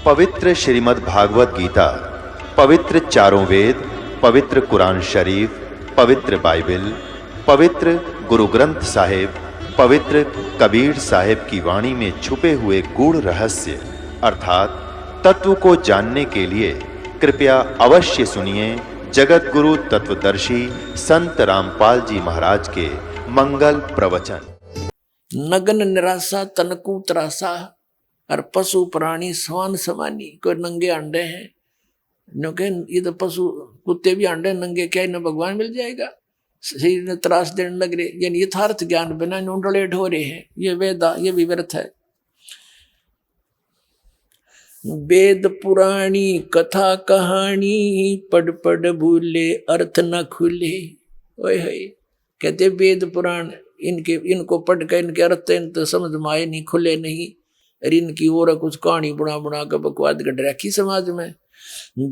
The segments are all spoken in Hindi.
पवित्र श्रीमद् भागवत गीता, पवित्र चारों वेद, पवित्र कुरान शरीफ, पवित्र बाइबल, पवित्र गुरु ग्रंथ साहिब, पवित्र कबीर साहिब की वाणी में छुपे हुए गूढ़ रहस्य अर्थात तत्व को जानने के लिए कृपया अवश्य सुनिए जगत गुरु तत्वदर्शी संत रामपाल जी महाराज के मंगल प्रवचन। नगन निराशा तनकू त्रासा और पशु प्राणी स्वान समानी। कोई नंगे अंडे हैं, क्योंकि ये तो पशु कुत्ते भी अंडे नंगे, क्या इन्हें भगवान मिल जाएगा? शरीर ने त्रास देने लग रहे, यानी यथार्थ ज्ञान बिना नूडले ढोरे हैं। ये वेदा, ये भी व्यर्थ है। वेद पुराणी कथा कहानी पढ़ पढ़ भूले अर्थ न खुले। ओए होए, कहते वेद पुराण इनको पढ़ कर इनके अर्थ तो समझ में आए नहीं, खुले नहीं। और इनकी और कुछ कहानी बुना बुना कर बकवाद गढ़ रखी समाज में।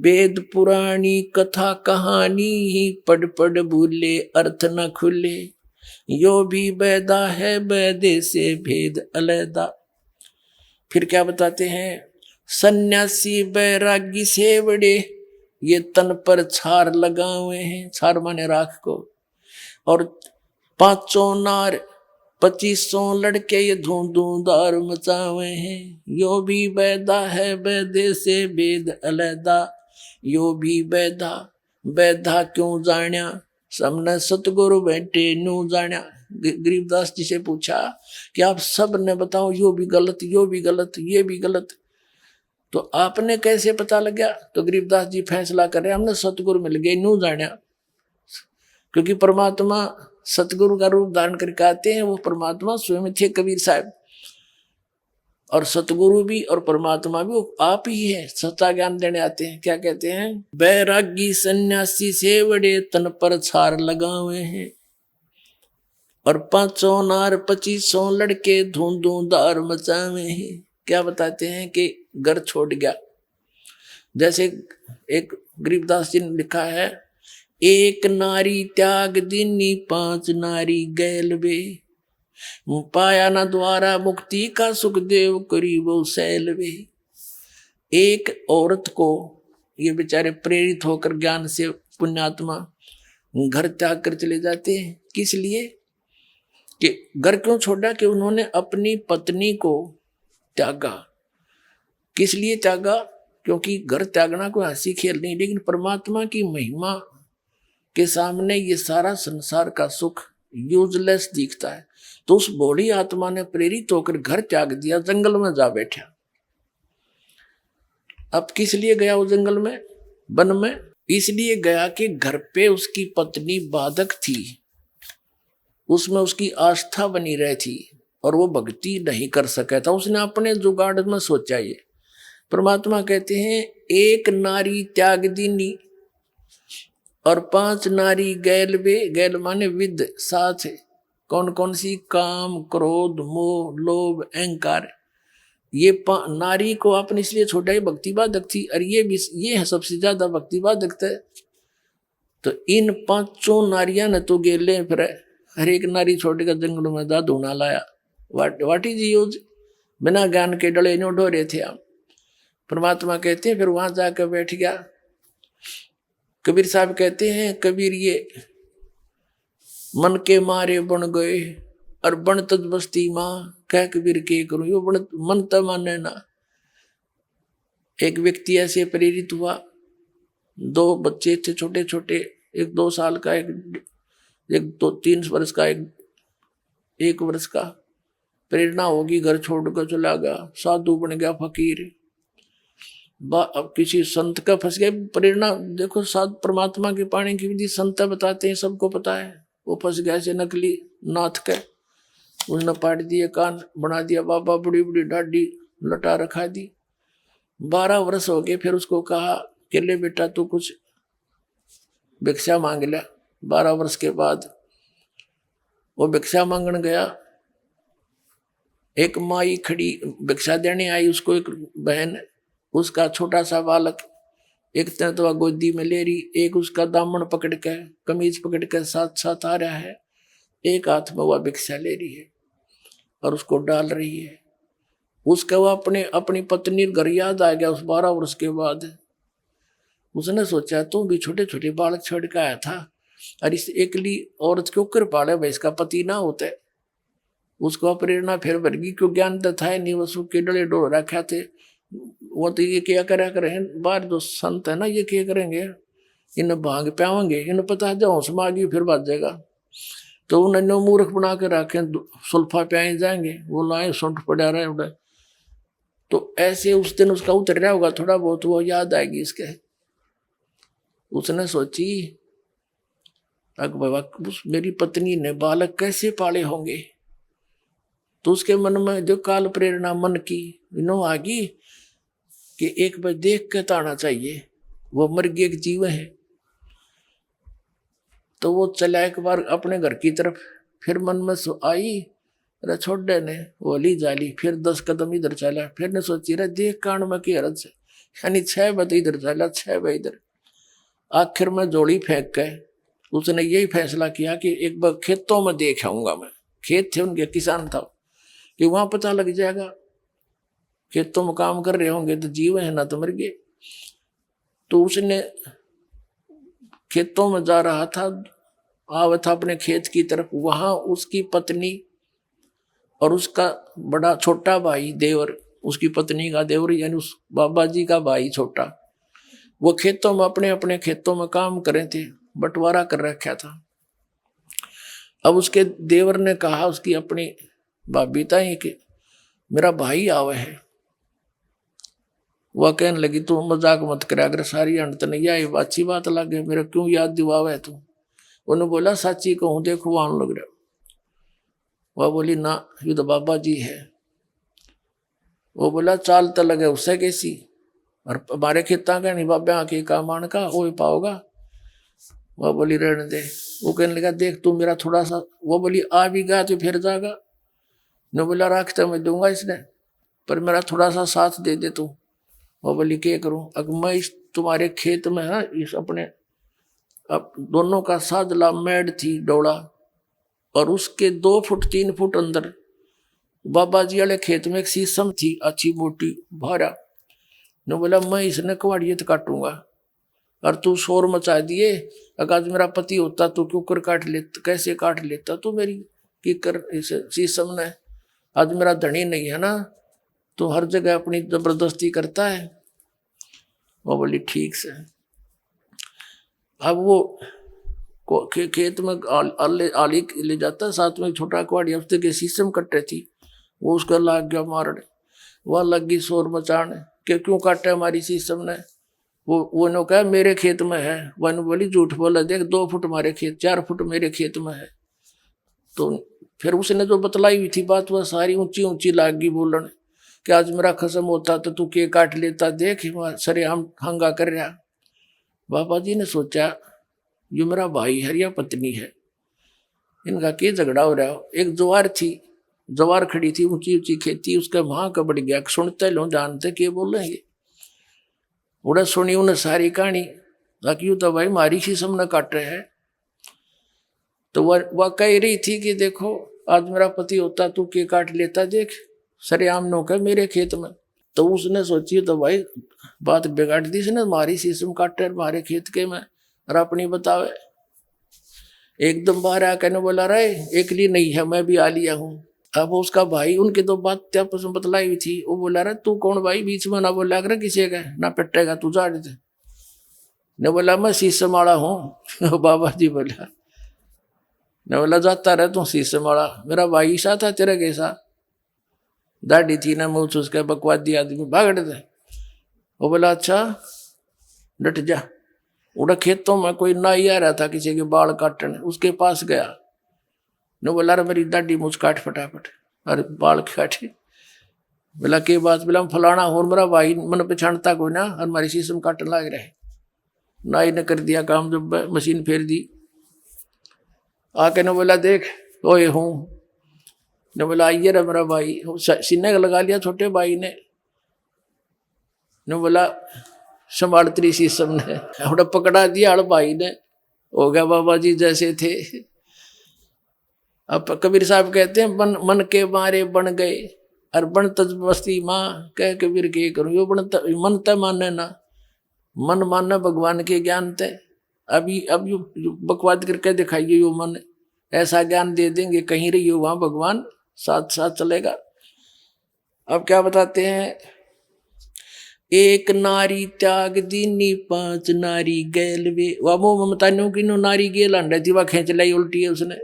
वेद पुराणी कथा कहानी पढ़ पढ़ भूले अर्थ न खुले। यो भी बैदा है बैदे से भेद अलैदा। फिर क्या बताते हैं? सन्यासी बैरागी से बड़े ये तन पर छार लगाए हैं, छार माने राख को। और 500 नार 2500 लड़के ये धूमधार मचावे हैं। यो भी बैदा है बैदे से भेद अलैदा। यो भी बैदा, बैदा क्यों जाण्या सबने सतगुरु बैठे न्यू जाण्या। गरीबदास जी से पूछा कि आप सब ने बताओ यो भी गलत, यो भी गलत, ये भी गलत, तो आपने कैसे पता लग गया? तो गरीबदास जी फैसला कर रहे, हमने सतगुरु मिल गए न्यू जाण्या। क्योंकि परमात्मा सतगुरु का रूप धारण करके आते हैं, वो परमात्मा स्वयं थे कबीर साहब। और सतगुरु भी और परमात्मा भी वो आप ही है, सच्चा ज्ञान देने आते हैं। क्या कहते हैं? बैरागी सन्यासी से बड़े तन पर छार लगाए हैं। और 500 नार 2500 लड़के धूमधार मचावे हैं। क्या बताते हैं कि घर छोड़ गया। जैसे एक गरीबदास जी ने लिखा है, एक नारी त्याग दीनी 5 नारी गैल बे। पाया न द्वारा मुक्ति का सुखदेव करीबो सैल बे। एक औरत को ये बेचारे प्रेरित होकर ज्ञान से पुण्यात्मा घर त्याग कर चले जाते हैं। किस लिए? कि घर क्यों छोड़ा? कि उन्होंने अपनी पत्नी को त्यागा। किस लिए त्यागा? क्योंकि घर त्यागना कोई हंसी खेल नहीं, लेकिन परमात्मा की महिमा के सामने ये सारा संसार का सुख यूजलेस दिखता है। तो उस बूढ़ी आत्मा ने प्रेरित होकर घर त्याग दिया, जंगल में जा बैठा। अब किस लिए गया वो जंगल में, वन में? इसलिए गया कि घर पे उसकी पत्नी बाधक थी, उसमें उसकी आस्था बनी रही थी और वो भक्ति नहीं कर सका था। उसने अपने जुगाड़ में सोचा। ये परमात्मा कहते हैं, एक नारी त्याग दीनी और 5 नारी गैल बे। गैल माने विद, साथ। कौन कौन सी? काम, क्रोध, मोह, लोभ, अहंकार। ये नारी को आपने इसलिए छोड़ा, ही भक्ति बाधक थी। और ये है सबसे ज्यादा भक्ति बाधक है। तो इन 500 नारियां ने तो गेले फिर हर एक नारी छोड़कर जंगल में दा धूना लाया। What is use? बिना ज्ञान के डले नो ढोरे थे हम। परमात्मा कहते हैं फिर वहां जाकर बैठ गया। कबीर साहब कहते हैं, कबीर ये मन के मारे बन गए और बन तज बस्ती माँ। कह कबीर के करूं यो बन मन त माने ना। एक व्यक्ति ऐसे प्रेरित हुआ, 2 बच्चे थे छोटे छोटे, एक 2 साल का, एक 3 वर्ष का, एक 1 वर्ष का। प्रेरणा होगी, घर छोड़कर चला गया, साधु बन गया, फकीर। अब किसी संत का फंस गया। प्रेरणा देखो, साध परमात्मा के पाने की विधि संत बताते हैं, सबको पता है। वो फंस गया से नकली नाथ के, उसने पाट दिए कान, बना दिया बाबा, बड़ी बड़ी ढाडी लटा रखा दी। 12 वर्ष हो गए। फिर उसको कहा कि ले बेटा तू कुछ भिक्षा मांग ले। 12 वर्ष के बाद वो भिक्षा मांगने गया। एक माई खड़ी भिक्षा देने आई, उसको एक बहन, उसका छोटा सा बालक एक तरह तो गोदी में ले रही, एक उसका दामन पकड़ के, कमीज पकड़ के साथ साथ आ रहा है। एक हाथ में वह भिक्षा ले रही है और उसको डाल रही है। उसका वो अपनी पत्नी घर याद आ गया उस 12 वर्ष के बाद। उसने सोचा तू भी छोटे छोटे बालक छोड़ के आया था, और इस एकली औरत क्यों कर पाले भाई, इसका पति ना होता। उसको प्रेरणा फिर बढ़ गई, क्यों ज्ञान तो था नहीं, वो सुख के डले डोल रखा थे। वो तो ये क्या करा करें, बाहर जो संत है ना ये क्या करेंगे, इन भांग प्यावेंगे, इन्हें पता है जो समागी फिर बात जाएगा। तो उन्होंने मूर्ख बना के रखे, सुल्फा प्याए जाएंगे, वो लाए सुंठ पड़ा रहे उड़े। तो ऐसे उस दिन उसका उतर रहा होगा थोड़ा बहुत, वो याद आएगी इसके। उसने सोची अग बाबा मेरी पत्नी ने बालक कैसे पाले होंगे। तो उसके मन में जो काल प्रेरणा मन की इनो आ गई कि एक बार देख के ताना चाहिए, वो मर गया एक जीव है। तो वो चला एक बार अपने घर की तरफ, फिर मन में आई अरे छोड़े ने वो ली जाली, फिर 10 कदम इधर चला, फिर ने सोची रे देख कांड में की हरज है, यानी 6 बजे इधर चला 6 बजे इधर। आखिर में जोड़ी फेंक के उसने यही फैसला किया कि एक बार खेतों में देख आऊंगा मैं। खेत थे उनके, किसान था, कि वहां पता लग जाएगा, खेतों में काम कर रहे होंगे तो जीव है ना तो मर गए। तो उसने खेतों में जा रहा था, आवा था अपने खेत की तरफ, वहां उसकी पत्नी और उसका बड़ा छोटा भाई देवर, उसकी पत्नी का देवर यानी उस बाबा जी का भाई छोटा, वो खेतों में अपने अपने खेतों में काम कर रहे थे, बंटवारा कर रखा था। अब उसके देवर ने कहा उसकी अपनी भाभी ताई कि मेरा भाई आवे है। वह कहने लगी तू मजाक मत करा, अगर सारी अंत नहीं आई अच्छी बात लगे, मेरा क्यों याद दिवावे तू। उन्होंने बोला साची कहूँ देखो वो आने लग रहा। वह बोली ना ये तो बाबा जी है। वो बोला चाल तो लगे उससे कैसी, और हमारे खेता का नहीं बाबा के काम आने का हो पाओगा। वह बोली रहने दे। वो कहने लगा देख तू मेरा थोड़ा सा, वो बोली आ भी गया तो फिर जाएगा। ने बोला रखता मैं दूंगा इसने, पर मेरा थोड़ा सा साथ दे दे तू। वो बोली क्या करूं, अगर मैं इस तुम्हारे खेत में है इस अपने अब दोनों का साजला मेड थी डोला, और उसके 2 फुट 3 फुट अंदर बाबा जी वाले खेत में एक शीशम थी अच्छी मोटी भारा। ने बोला मैं इसने कवाड़ियत काटूंगा, और तू शोर मचा दिए, अगर आज मेरा पति होता तो क्यों कर काट लेता, कैसे काट लेता तू मेरी की कर इस शीशम ने। आज मेरा धनी नहीं है ना, तो हर जगह अपनी जबरदस्ती करता है। वो बोली ठीक से। अब वो खेत में आली ले जाता, साथ में छोटा कुआड़िया उसके के शीशम कट्टे थी, वो उसका लाग गया मारने। वह लगी शोर मचाने कि क्यों काटे हमारी शीशम ने। वो ने कहा मेरे खेत में है। वन बोली झूठ बोला, देख 2 फुट हमारे खेत 4 फुट मेरे खेत में है। तो फिर उसने जो बतलाई हुई थी बात वह सारी ऊंची ऊंची लाग गई बोलने कि आज मेरा खसम होता तो तू के काट लेता, देख सरे हम हंगा कर रहा। बाबा जी ने सोचा ये मेरा भाई है या पत्नी है, इनका क्या झगड़ा हो रहा हो। एक ज्वार थी, ज्वार खड़ी थी ऊंची ऊंची खेती, उसका वहां का बढ़ गया, सुनते लो जानते के बोल रहे। उड़ा सुनी उन्हें सारी कहानी, बाकी तो भाई मारी शीशम न काट रहे हैं। तो वह कह रही थी कि देखो आज मेरा पति होता तू के काट लेता, देख सरेआम नो का मेरे खेत में। तो उसने सोची तो भाई बात बिगाड़ दी इसने, मारी शीशम काटे मारे खेत के में, और अपनी बतावे। एकदम बाहर आकर ने बोला रहे एक लिए नहीं है मैं भी आ लिया हूँ। अब उसका भाई उनके तो बात आपस में बतलाई हुई थी, वो बोला रहा तू कौन भाई बीच में ना बोला कर किसी का ना पिटेगा तू जा रहे थे। ने बोला मैं शीशम वाला हूँ। बाबा जी बोला, ने बोला जाता रहे तू शीशम वाला, मेरा भाई सा था तेरे कैसा, दाढ़ी थी ना मुँह उसके बकवादी आदमी भाग थे। वो बोला अच्छा डट जा। उड़ा खेतों में कोई नाई आ रहा था किसी के बाल काटने, उसके पास गया। ने बोला रे मेरी दाढ़ी मुझ काट फटाफट, अरे बाल काटे। बोला के बात, बोला फलाना हो मेरा भाई मन पछाणता कोई ना, और हमारी शीशम काटने लग रहे। नाई ने कर दिया काम, जब मशीन फेर दी। आके ने बोला देख ओए हूँ। ने बोला आइए रे मेरा भाई, सीने का लगा लिया छोटे भाई ने। बोला संभाल तेरी शीशम ने, उड़ा पकड़ा दिया हड़ भाई ने, हो गया बाबा जी जैसे थे। अब कबीर साहब कहते हैं मन के मारे बन गए, और बनत बस्ती माँ कह कबीर के करूँ यो बनत मन त माने ना, मन माने भगवान के ज्ञान ते। अभी अब यो बकवाद करके दिखाइए यो मन, ऐसा ज्ञान दे देंगे कहीं रही हो वहां भगवान साथ साथ चलेगा। अब क्या बताते हैं, एक नारी त्याग दीनी 5 नारी गैल वे। वह मोह ममता नो की नो नारी गेल अंडा थी, वह खींच लाई उल्टी है उसने।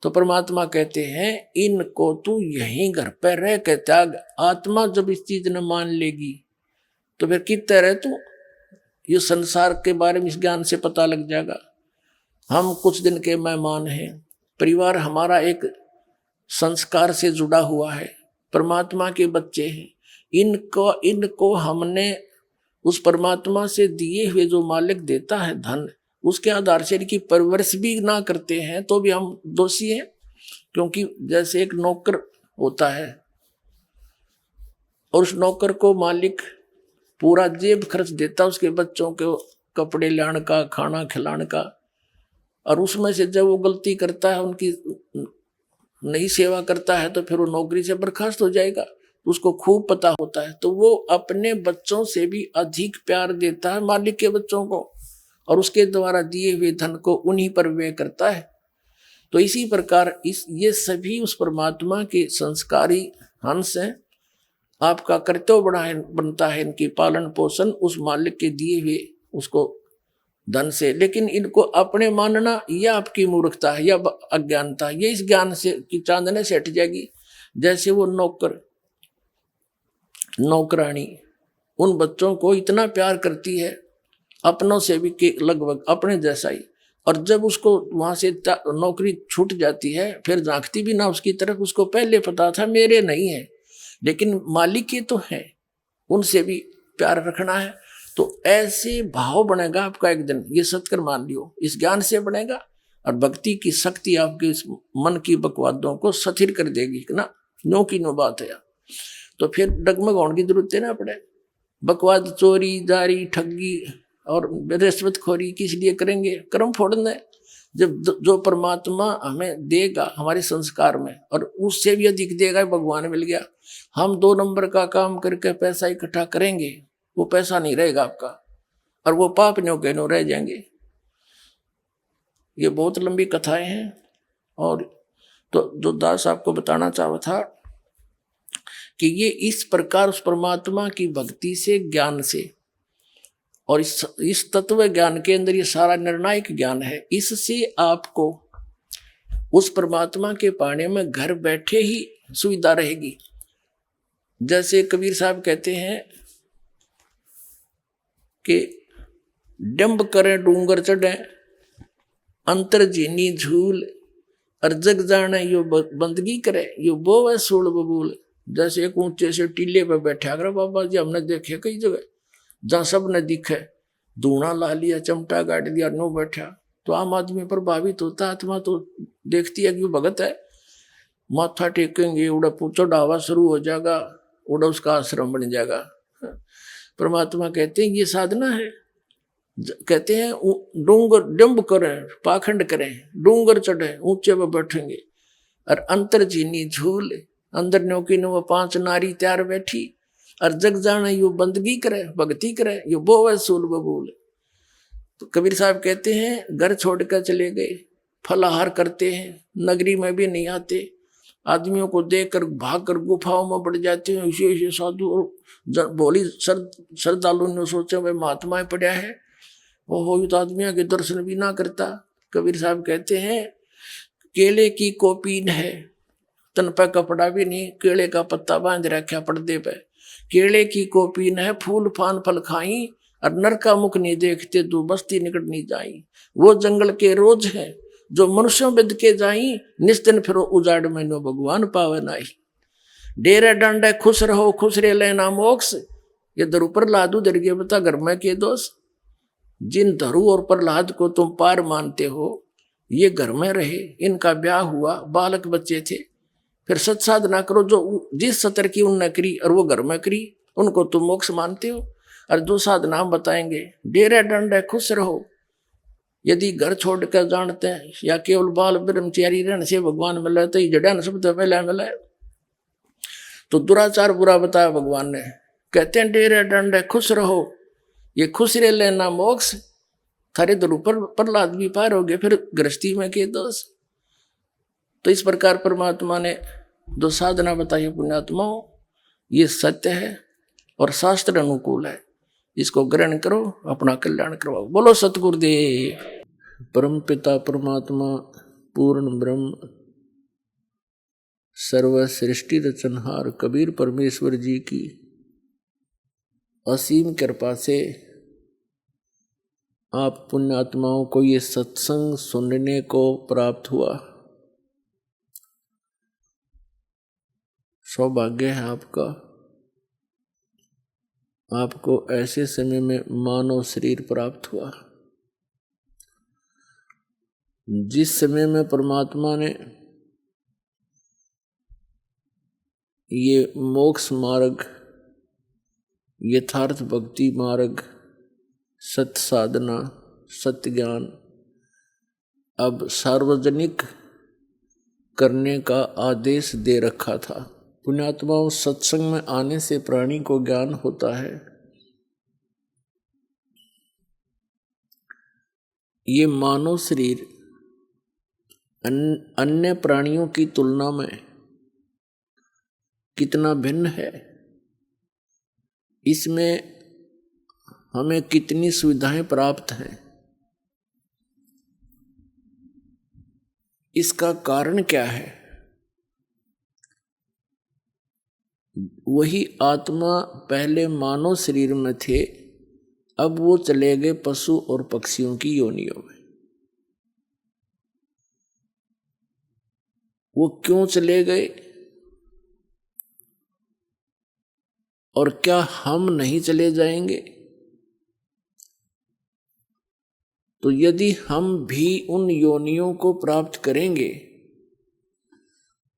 तो परमात्मा कहते हैं इनको तू यहीं घर पर रह के त्याग। आत्मा जब इस चीज ने मान लेगी तो फिर कितने रहे तू, ये संसार के बारे में इस ज्ञान से पता लग जाएगा। हम कुछ दिन के मेहमान हैं, परिवार हमारा एक संस्कार से जुड़ा हुआ है, परमात्मा के बच्चे हैं। इनको हमने उस परमात्मा से दिए हुए जो मालिक देता है धन, उसके आधार से इनकी परवरिश भी ना करते हैं तो भी हम दोषी हैं। क्योंकि जैसे एक नौकर होता है और उस नौकर को मालिक पूरा जेब खर्च देता है उसके बच्चों के कपड़े लाने का, खाना खिलाने का, और उसमें से जब वो गलती करता है, उनकी नहीं सेवा करता है, तो फिर वो नौकरी से बर्खास्त हो जाएगा। उसको खूब पता होता है, तो वो अपने बच्चों से भी अधिक प्यार देता है मालिक के बच्चों को, और उसके द्वारा दिए हुए धन को उन्हीं पर व्यय करता है। तो इसी प्रकार ये सभी उस परमात्मा के संस्कारी अंश हैं। आपका कर्तव्य बनता है इनकी पालन पोषण उस मालिक के दिए हुए उसको धन से। लेकिन इनको अपने मानना यह आपकी मूर्खता है या अज्ञानता, ये इस ज्ञान से की चांदने से हट जाएगी। जैसे वो नौकरानी उन बच्चों को इतना प्यार करती है अपनों से भी के लगभग अपने जैसा ही, और जब उसको वहां से नौकरी छूट जाती है फिर झांकती भी ना उसकी तरफ। उसको पहले पता था मेरे नहीं है लेकिन मालिक के तो है, उनसे भी प्यार रखना है। तो ऐसे भाव बनेगा आपका एक दिन, ये सत्कर मान लियो, इस ज्ञान से बनेगा। और भक्ति की शक्ति आपके इस मन की बकवादों को स्थिर कर देगी ना, नो की नो बात है। तो फिर डगमग होने की जरूरत है ना पड़े। बकवाद, चोरी, जारी, ठगी और रिश्वतखोरी किस लिए करेंगे? कर्म फोड़ने। जब जो परमात्मा हमें देगा हमारे संस्कार में, और उससे भी अधिक देगा, भगवान मिल गया। हम 2 नंबर का काम करके पैसा इकट्ठा करेंगे, वो पैसा नहीं रहेगा आपका, और वो पाप न्यो के न्यो रह जाएंगे। ये बहुत लंबी कथाएं हैं। और तो जो दास आपको बताना चाहा था कि ये इस प्रकार उस परमात्मा की भक्ति से, ज्ञान से, और इस तत्व ज्ञान के अंदर ये सारा निर्णायक ज्ञान है। इससे आपको उस परमात्मा के पाने में घर बैठे ही सुविधा रहेगी। जैसे कबीर साहब कहते हैं कि डंब करें डूंगर चढ़े, अंतर जीनी झूल, और जग जाने यो बंदगी करे, यो बोवे सूल बबूल। जैसे एक ऊंचे से टीले पे बैठा कर बाबा जी, हमने देखे कई जगह जहाँ सब ने दिखे, धूना ला लिया, चमटा गाड़ दिया, नो बैठा, तो आम आदमी प्रभावित होता। आत्मा तो देखती है कि वो भगत है, माथा टेकेंगे, उड़ा पूछो डावा शुरू हो जाएगा, उड़ा उसका आश्रम बन जाएगा। परमात्मा कहते हैं ये साधना है। कहते हैं डूंगर डंब करें, पाखंड करें, डूंगर चढ़े, ऊंचे पे बैठेंगे, और अंतर जीनी झूल, अंदर न्योकी नो 5 नारी तैयार बैठी, और जग जाने यू बंदगी करे, भक्ति करे, यू बोवे सूल बबूल। तो कबीर साहब कहते हैं घर छोड़कर चले गए, फलाहार करते हैं, नगरी में भी नहीं आते, आदमियों को देखकर भागकर गुफाओं में बढ़ जाते हैं। ऐसे साधु और भोली श्रद्धालु ने सोचे भाई महात्मा पड़ा है, वो तो आदमियों के दर्शन भी ना करता। कबीर साहब कहते हैं केले की कोपीन है, तन पे कपड़ा भी नहीं, केले का पत्ता बांध रखा पर्दे पे, केले की कोपीन है, फूल फान फल खाई, और नर का मुख नहीं देखते, तू बस्ती निकट नहीं जाई। वो जंगल के रोज है जो मनुष्यों बिद के जाई, निस्तिन फिरो उजाड़ में नो भगवान पावे नाई। डेरे डंडे खुश रहो, खुश रे लेना मोक्ष, ये धरु प्रहलाद उधर गए, बता घर में के दोष। जिन धरु और प्रहलाद को तुम पार मानते हो, ये घर में रहे, इनका ब्याह हुआ, बालक बच्चे थे, फिर सत साधना करो जो जिस सतर की उनने करी और वो घर में करी, उनको तुम मोक्ष मानते हो। और जो साधना हम बताएंगे, डेरे डंडे खुश रहो, यदि घर छोड़कर जानते हैं या केवल बाल ब्रह्मचारी रहने से भगवान मिले, तो ये जड़न शब्द पहले मिले। तो दुराचार बुरा बताया भगवान ने। कहते हैं डेरे दंड है, खुश रहो, ये खुश रह लेना मोक्ष, थारे दर ऊपर प्रहलाद भी पार हो गए, फिर गृहस्थी में के दोष। तो इस प्रकार परमात्मा ने जो साधना बताई पुण्यात्माओं, ये सत्य है और शास्त्र अनुकूल है, इसको ग्रहण करो, अपना कल्याण करवाओ। बोलो सतगुरुदेव। परम पिता परमात्मा पूर्ण ब्रह्म सर्व सृष्टि रचनहार कबीर परमेश्वर जी की असीम कृपा से आप पुण्यात्माओं को ये सत्संग सुनने को प्राप्त हुआ। सौभाग्य है आपका, आपको ऐसे समय में मानव शरीर प्राप्त हुआ जिस समय में परमात्मा ने ये मोक्ष मार्ग, यथार्थ भक्ति मार्ग, सत्य साधना, सत्य ज्ञान अब सार्वजनिक करने का आदेश दे रखा था। पुण्यात्माओं, सत्संग में आने से प्राणी को ज्ञान होता है। ये मानव शरीर अन्य प्राणियों की तुलना में कितना भिन्न है, इसमें हमें कितनी सुविधाएं प्राप्त हैं, इसका कारण क्या है? वही आत्मा पहले मानव शरीर में थे, अब वो चले गए पशु और पक्षियों की योनियों में। वो क्यों चले गए और क्या हम नहीं चले जाएंगे? तो यदि हम भी उन योनियों को प्राप्त करेंगे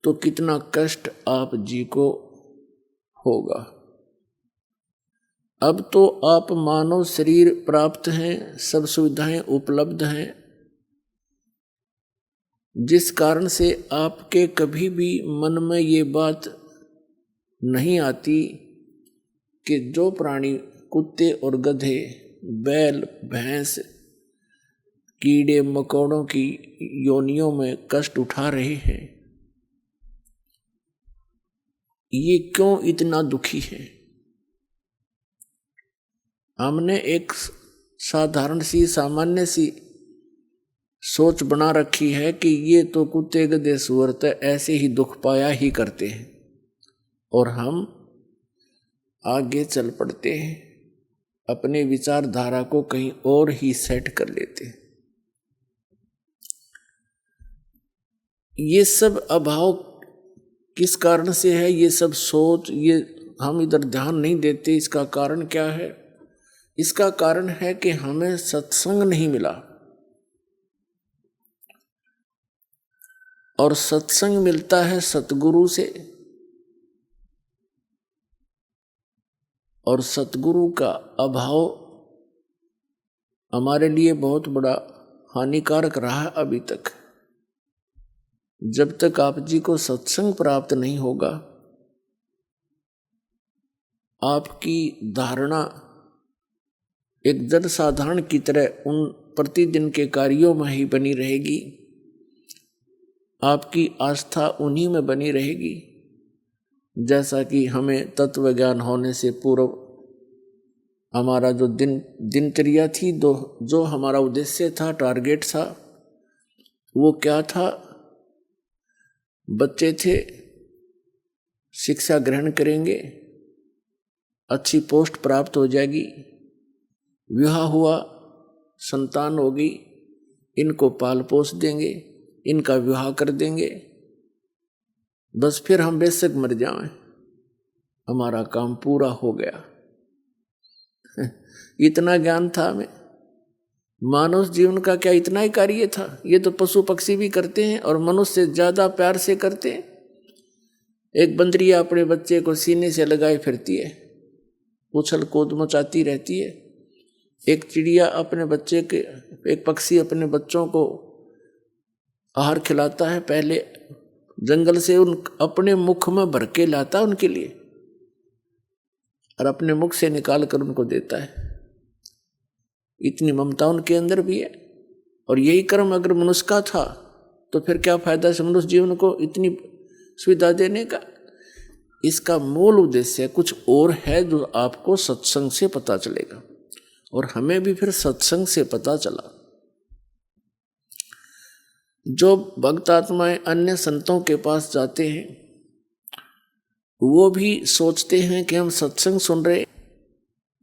तो कितना कष्ट आप जी को होगा। अब तो आप मानव शरीर प्राप्त हैं, सब सुविधाएं उपलब्ध हैं, जिस कारण से आपके कभी भी मन में ये बात नहीं आती कि जो प्राणी कुत्ते और गधे, बैल, भैंस, कीड़े मकोड़ों की योनियों में कष्ट उठा रहे हैं, ये क्यों इतना दुखी है? हमने एक साधारण सी सामान्य सी सोच बना रखी है कि ये तो कुत्ते गधे सूअर तो ऐसे ही दुख पाया ही करते हैं, और हम आगे चल पड़ते हैं, अपने विचारधारा को कहीं और ही सेट कर लेते हैं। ये सब अभाव किस कारण से है? ये सब सोच, ये हम इधर ध्यान नहीं देते। इसका कारण क्या है? इसका कारण है कि हमें सत्संग नहीं मिला, और सत्संग मिलता है सतगुरु से, और सतगुरु का अभाव हमारे लिए बहुत बड़ा हानिकारक रहा अभी तक। जब तक आप जी को सत्संग प्राप्त नहीं होगा, आपकी धारणा एक जन साधारण की तरह उन प्रतिदिन के कार्यों में ही बनी रहेगी, आपकी आस्था उन्हीं में बनी रहेगी। जैसा कि हमें तत्व ज्ञान होने से पूर्व हमारा जो दिनचर्या थी, जो हमारा उद्देश्य था, टारगेट था, वो क्या था? बच्चे थे, शिक्षा ग्रहण करेंगे, अच्छी पोस्ट प्राप्त हो जाएगी, विवाह हुआ, संतान होगी, इनको पाल पोस देंगे, इनका विवाह कर देंगे, बस फिर हम बेशक मर जाएं, हमारा काम पूरा हो गया। इतना ज्ञान था हमें। मानव जीवन का क्या इतना ही कार्य था? ये तो पशु पक्षी भी करते हैं और मनुष्य से ज्यादा प्यार से करते हैं। एक बंदरिया अपने बच्चे को सीने से लगाए फिरती है, उछल कूद मचाती रहती है। एक चिड़िया अपने बच्चे के, एक पक्षी अपने बच्चों को आहार खिलाता है, पहले जंगल से उन अपने मुख में भर के लाता उनके लिए और अपने मुख से निकाल कर उनको देता है। इतनी ममता उनके अंदर भी है। और यही कर्म अगर मनुष्य का था तो फिर क्या फायदा से मनुष्य जीवन को इतनी सुविधा देने का। इसका मूल उद्देश्य कुछ और है जो आपको सत्संग से पता चलेगा, और हमें भी फिर सत्संग से पता चला। जो भक्त आत्माएं अन्य संतों के पास जाते हैं वो भी सोचते हैं कि हम सत्संग सुन रहे,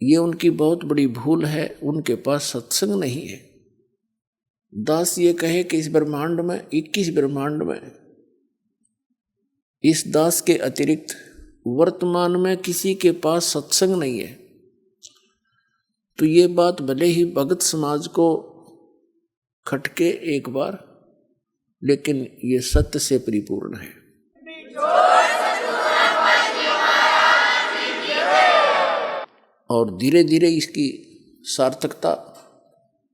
ये उनकी बहुत बड़ी भूल है। उनके पास सत्संग नहीं है। दास ये कहे कि इस ब्रह्मांड में 21 ब्रह्मांड में इस दास के अतिरिक्त वर्तमान में किसी के पास सत्संग नहीं है, तो ये बात भले ही भगत समाज को खटके एक बार, लेकिन ये सत्य से परिपूर्ण है। और धीरे धीरे इसकी सार्थकता,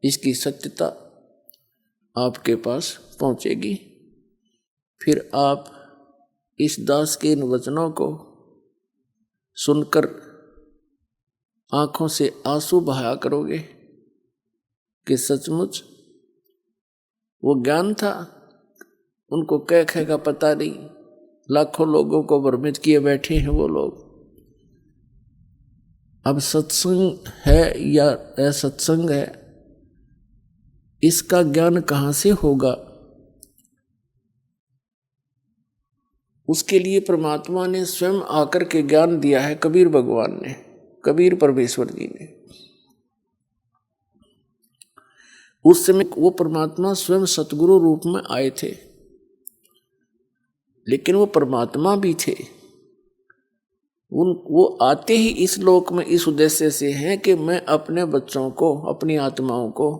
इसकी सत्यता आपके पास पहुंचेगी। फिर आप इस दास के इन वचनों को सुनकर आंखों से आंसू बहाया करोगे कि सचमुच वो ज्ञान था, उनको कह कह का पता नहीं, लाखों लोगों को भ्रमित किए बैठे हैं वो लोग। अब सत्संग है या असत्संग है, इसका ज्ञान कहाँ से होगा? उसके लिए परमात्मा ने स्वयं आकर के ज्ञान दिया है। कबीर भगवान ने, कबीर परमेश्वर जी ने। उस समय वो परमात्मा स्वयं सतगुरु रूप में आए थे, लेकिन वो परमात्मा भी थे। वो आते ही इस लोक में इस उद्देश्य से हैं कि मैं अपने बच्चों को, अपनी आत्माओं को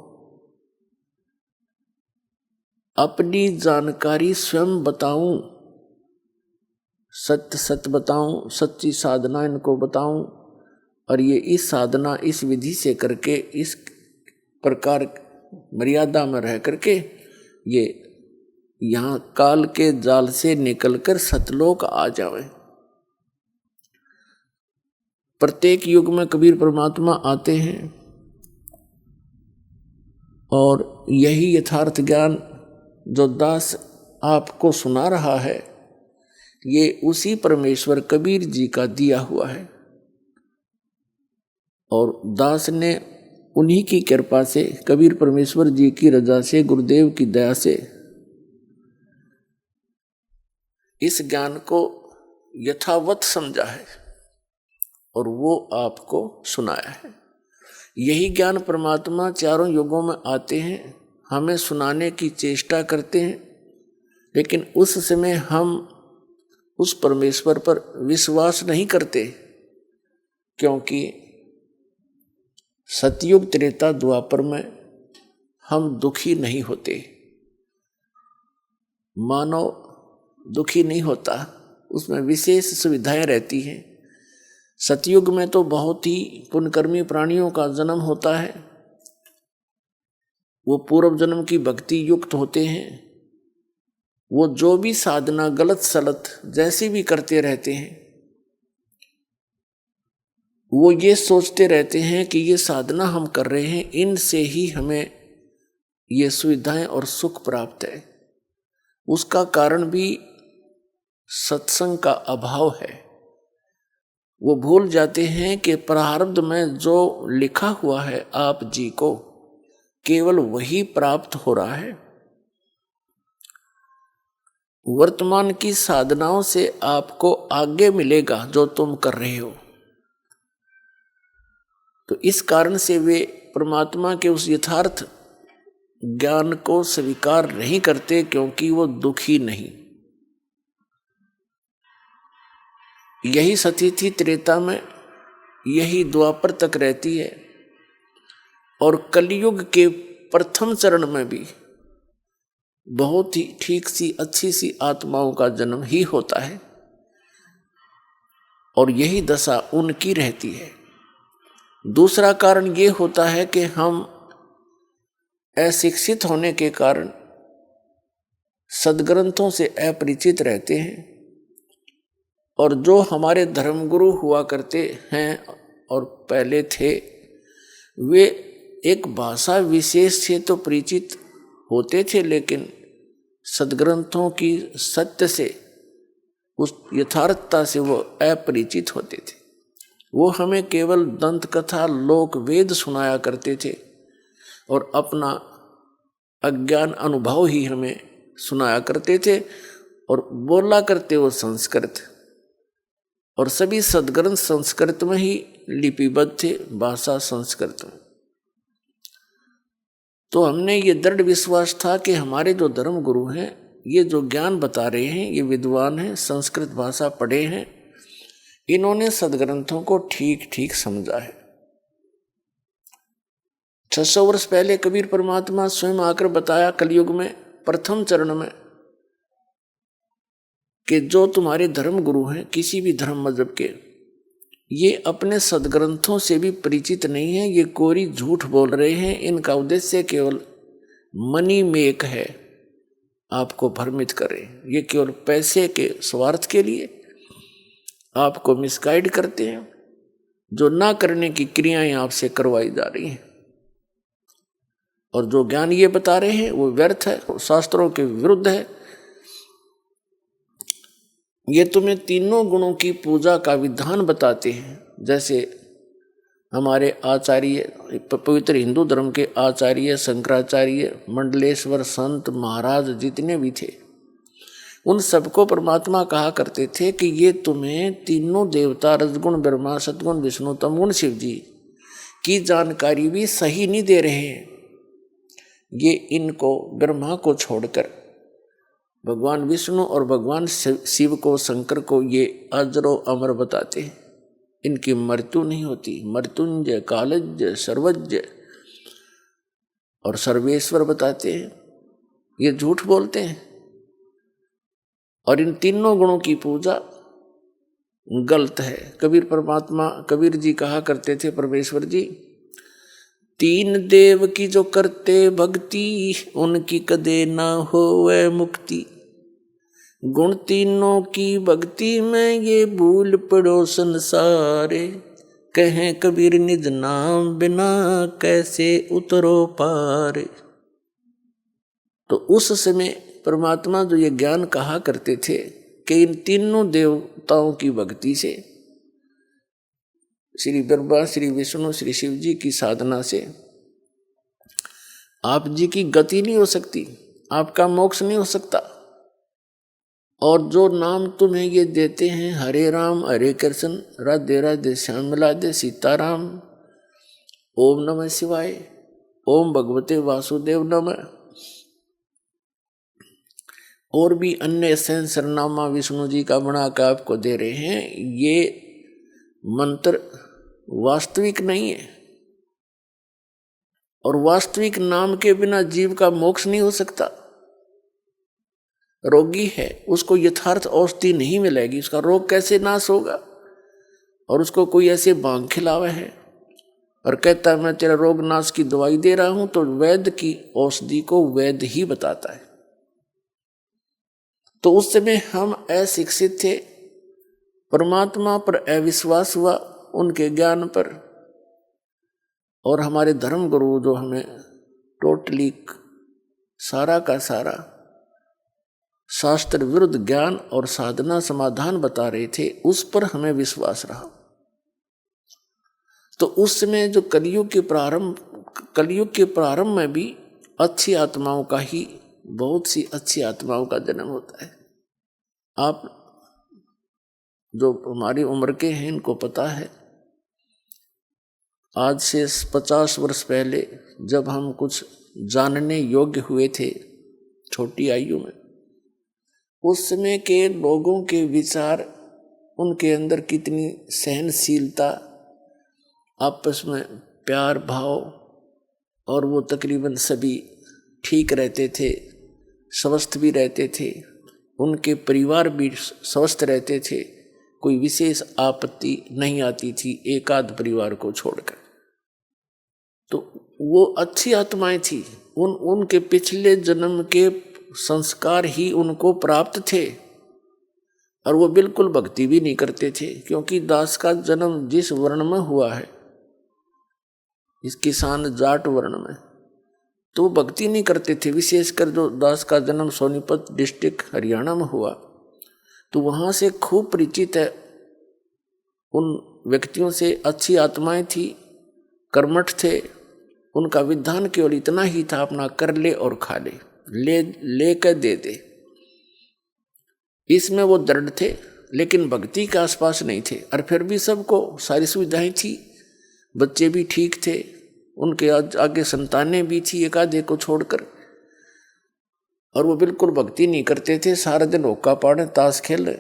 अपनी जानकारी स्वयं बताऊं, सत्य सत्य बताऊं, सच्ची साधना इनको बताऊं। और ये इस साधना, इस विधि से करके, इस प्रकार मर्यादा में रह करके ये यहाँ काल के जाल से निकलकर सतलोक आ जावे। प्रत्येक युग में कबीर परमात्मा आते हैं और यही यथार्थ ज्ञान जो दास आपको सुना रहा है, ये उसी परमेश्वर कबीर जी का दिया हुआ है। और दास ने उन्हीं की कृपा से, कबीर परमेश्वर जी की रजा से, गुरुदेव की दया से इस ज्ञान को यथावत समझा है और वो आपको सुनाया है। यही ज्ञान परमात्मा चारों युगों में आते हैं, हमें सुनाने की चेष्टा करते हैं, लेकिन उस समय हम उस परमेश्वर पर विश्वास नहीं करते, क्योंकि सतयुग त्रेता द्वापर में हम दुखी नहीं होते। मानव दुखी नहीं होता, उसमें विशेष सुविधाएं रहती हैं। सतयुग में तो बहुत ही पुण्यकर्मी प्राणियों का जन्म होता है। वो पूर्व जन्म की भक्ति युक्त होते हैं। वो जो भी साधना गलत सलत जैसी भी करते रहते हैं, वो ये सोचते रहते हैं कि ये साधना हम कर रहे हैं, इनसे ही हमें ये सुविधाएं और सुख प्राप्त है। उसका कारण भी सत्संग का अभाव है। वो भूल जाते हैं कि प्रारब्ध में जो लिखा हुआ है आप जी को, केवल वही प्राप्त हो रहा है। वर्तमान की साधनाओं से आपको आगे मिलेगा जो तुम कर रहे हो। तो इस कारण से वे परमात्मा के उस यथार्थ ज्ञान को स्वीकार नहीं करते, क्योंकि वो दुखी नहीं। यही स्थिति त्रेता में, यही द्वापर तक रहती है। और कलयुग के प्रथम चरण में भी बहुत ही ठीक सी अच्छी सी आत्माओं का जन्म ही होता है, और यही दशा उनकी रहती है। दूसरा कारण ये होता है कि हम अशिक्षित होने के कारण सदग्रंथों से अपरिचित रहते हैं। और जो हमारे धर्मगुरु हुआ करते हैं और पहले थे, वे एक भाषा विशेष से तो परिचित होते थे, लेकिन सदग्रंथों की सत्य से, उस यथार्थता से वो अपरिचित होते थे। वो हमें केवल दंत कथा, लोक वेद सुनाया करते थे और अपना अज्ञान अनुभव ही हमें सुनाया करते थे और बोला करते वो संस्कृत। और सभी सदग्रंथ संस्कृत में ही लिपिबद्ध थे, भाषा संस्कृत में। तो हमने ये दृढ़ विश्वास था कि हमारे जो धर्म गुरु हैं, ये जो ज्ञान बता रहे हैं, ये विद्वान हैं, संस्कृत भाषा पढ़े हैं, इन्होंने सदग्रंथों को ठीक ठीक समझा है। 600 वर्ष पहले कबीर परमात्मा स्वयं आकर बताया कलयुग में प्रथम चरण में कि जो तुम्हारे धर्म गुरु हैं किसी भी धर्म मजहब के, ये अपने सदग्रंथों से भी परिचित नहीं है, ये कोरी झूठ बोल रहे हैं। इनका उद्देश्य केवल मनी मेक है, आपको भ्रमित करें। ये केवल पैसे के स्वार्थ के लिए आपको मिसगाइड करते हैं। जो ना करने की क्रियाएं आपसे करवाई जा रही हैं और जो ज्ञान ये बता रहे हैं वो व्यर्थ है, शास्त्रों के विरुद्ध है। ये तुम्हें तीनों गुणों की पूजा का विधान बताते हैं। जैसे हमारे आचार्य, पवित्र हिंदू धर्म के आचार्य शंकराचार्य, मंडलेश्वर, संत महाराज जितने भी थे, उन सबको परमात्मा कहा करते थे कि ये तुम्हें तीनों देवता, रजगुण ब्रह्मा, सतगुण विष्णु, तमगुण शिव जी की जानकारी भी सही नहीं दे रहे हैं। ये इनको, ब्रह्मा को छोड़कर भगवान विष्णु और भगवान शिव को, शंकर को ये अजरो अमर बताते हैं। इनकी मृत्यु नहीं होती। मृत्युंजय, कालज्य, सर्वज्ञ और सर्वेश्वर बताते हैं। ये झूठ बोलते हैं और इन तीनों गुणों की पूजा गलत है। कबीर परमात्मा, कबीर जी कहा करते थे, परमेश्वर जी, तीन देव की जो करते भक्ति, उनकी कदे ना होवे मुक्ति। गुण तीनों की भक्ति में ये भूल पड़ो संसारे। कहें कबीर निज नाम बिना कैसे उतरो पार। तो उस समय परमात्मा जो ये ज्ञान कहा करते थे कि इन तीनों देवताओं की भक्ति से, श्री ब्रह्मा, श्री विष्णु, श्री शिव जी की साधना से आप जी की गति नहीं हो सकती, आपका मोक्ष नहीं हो सकता। और जो नाम तुम्हें ये देते हैं, हरे राम हरे कृष्ण, राधे राधे श्याम राधे सीताराम, ओम नमः शिवाय, ओम भगवते वासुदेव नमः, और भी अन्य सहस्रनामा विष्णु जी का बना कर आपको दे रहे हैं, ये मंत्र वास्तविक नहीं है। और वास्तविक नाम के बिना जीव का मोक्ष नहीं हो सकता। रोगी है, उसको यथार्थ औषधि नहीं मिलेगी, उसका रोग कैसे नाश होगा। और उसको कोई ऐसे भांग खिलावा है और कहता है मैं तेरा रोग नाश की दवाई दे रहा हूं, तो वैद्य की औषधि को वैद्य ही बताता है। तो उस समय हम अशिक्षित थे, परमात्मा पर अविश्वास हुआ, उनके ज्ञान पर। और हमारे धर्म गुरु जो हमें टोटली सारा का सारा शास्त्र विरुद्ध ज्ञान और साधना समाधान बता रहे थे, उस पर हमें विश्वास रहा। तो उस समय जो कलयुग के प्रारंभ में भी अच्छी आत्माओं का ही, बहुत सी अच्छी आत्माओं का जन्म होता है। आप जो हमारी उम्र के हैं इनको पता है, आज से 50 वर्ष पहले जब हम कुछ जानने योग्य हुए थे छोटी आयु में, उस समय के लोगों के विचार, उनके अंदर कितनी सहनशीलता, आपस में प्यार भाव, और वो तकरीबन सभी ठीक रहते थे, स्वस्थ भी रहते थे, उनके परिवार भी स्वस्थ रहते थे, कोई विशेष आपत्ति नहीं आती थी एक आध परिवार को छोड़कर। तो वो अच्छी आत्माएं थी। उनके पिछले जन्म के संस्कार ही उनको प्राप्त थे और वो बिल्कुल भक्ति भी नहीं करते थे, क्योंकि दास का जन्म जिस वर्ण में हुआ है, इस किसान जाट वर्ण में, तो वो भक्ति नहीं करते थे। विशेषकर जो दास का जन्म सोनीपत डिस्ट्रिक्ट हरियाणा में हुआ, तो वहाँ से खूब परिचित है उन व्यक्तियों से। अच्छी आत्माएं थी, कर्मठ थे, उनका विधान केवल इतना ही था, अपना कर ले और खा ले कर दे दे। इसमें वो दृढ़ थे, लेकिन भक्ति के आसपास नहीं थे। और फिर भी सबको सारी सुविधाएं थी, बच्चे भी ठीक थे, उनके आगे संतानें भी थी एक आधे को छोड़कर, और वो बिल्कुल भक्ति नहीं करते थे। सारा दिन होका पाड़े, ताश खेल,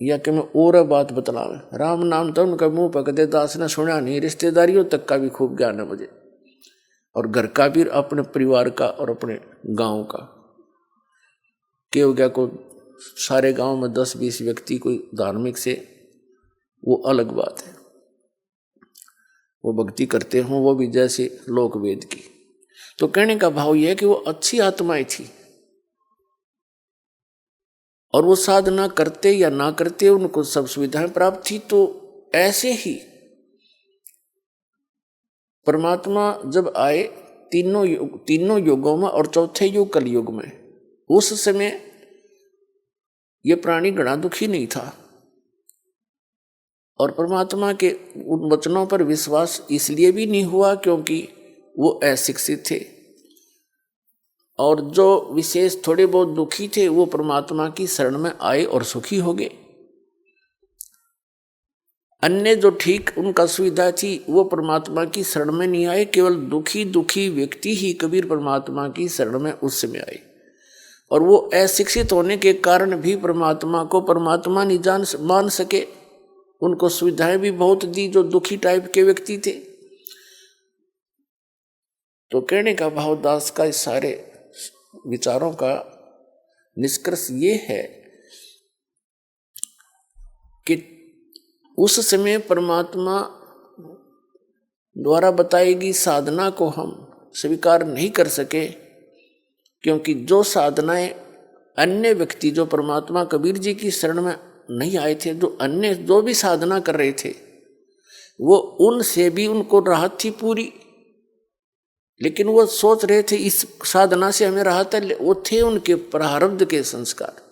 या कि मैं और बात बतलावे। राम नाम तो उनका मुंह पकड़े, दास ने सुना नहीं। रिश्तेदारियों तक का भी खूब ज्ञान है मुझे, और घर का भी, अपने परिवार का और अपने गांव का। के हो गया को सारे गांव में 10-20 व्यक्ति कोई धार्मिक से, वो अलग बात है। वो भक्ति करते हों, वो भी जैसे लोक वेद की। तो कहने का भाव यह है कि वो अच्छी आत्माएं थी, और वो साधना करते या ना करते उनको सब सुविधाएं प्राप्त थी। तो ऐसे ही परमात्मा जब आए तीनों युगों में और चौथे युग कलयुग में, उस समय ये प्राणी घना दुखी नहीं था, और परमात्मा के उन वचनों पर विश्वास इसलिए भी नहीं हुआ क्योंकि वो अशिक्षित थे, और जो विशेष थोड़े बहुत दुखी थे वो परमात्मा की शरण में आए और सुखी हो गए। अन्य जो ठीक उनका सुविधा थी वो परमात्मा की शरण में नहीं आए। केवल दुखी व्यक्ति ही कबीर परमात्मा की शरण में उस समय आए, और वो अशिक्षित होने के कारण भी परमात्मा को परमात्मा नहीं मान सके। उनको सुविधाएं भी बहुत दी जो दुखी टाइप के व्यक्ति थे। तो कहने का भाव दास का इस सारे विचारों का निष्कर्ष ये है कि उस समय परमात्मा द्वारा बताई गई साधना को हम स्वीकार नहीं कर सके, क्योंकि जो साधनाएं अन्य व्यक्ति जो परमात्मा कबीर जी की शरण में नहीं आए थे, जो अन्य जो भी साधना कर रहे थे, वो उनसे भी उनको राहत थी पूरी, लेकिन वो सोच रहे थे इस साधना से हमें राहत है। वो थे उनके प्रारब्ध के संस्कार,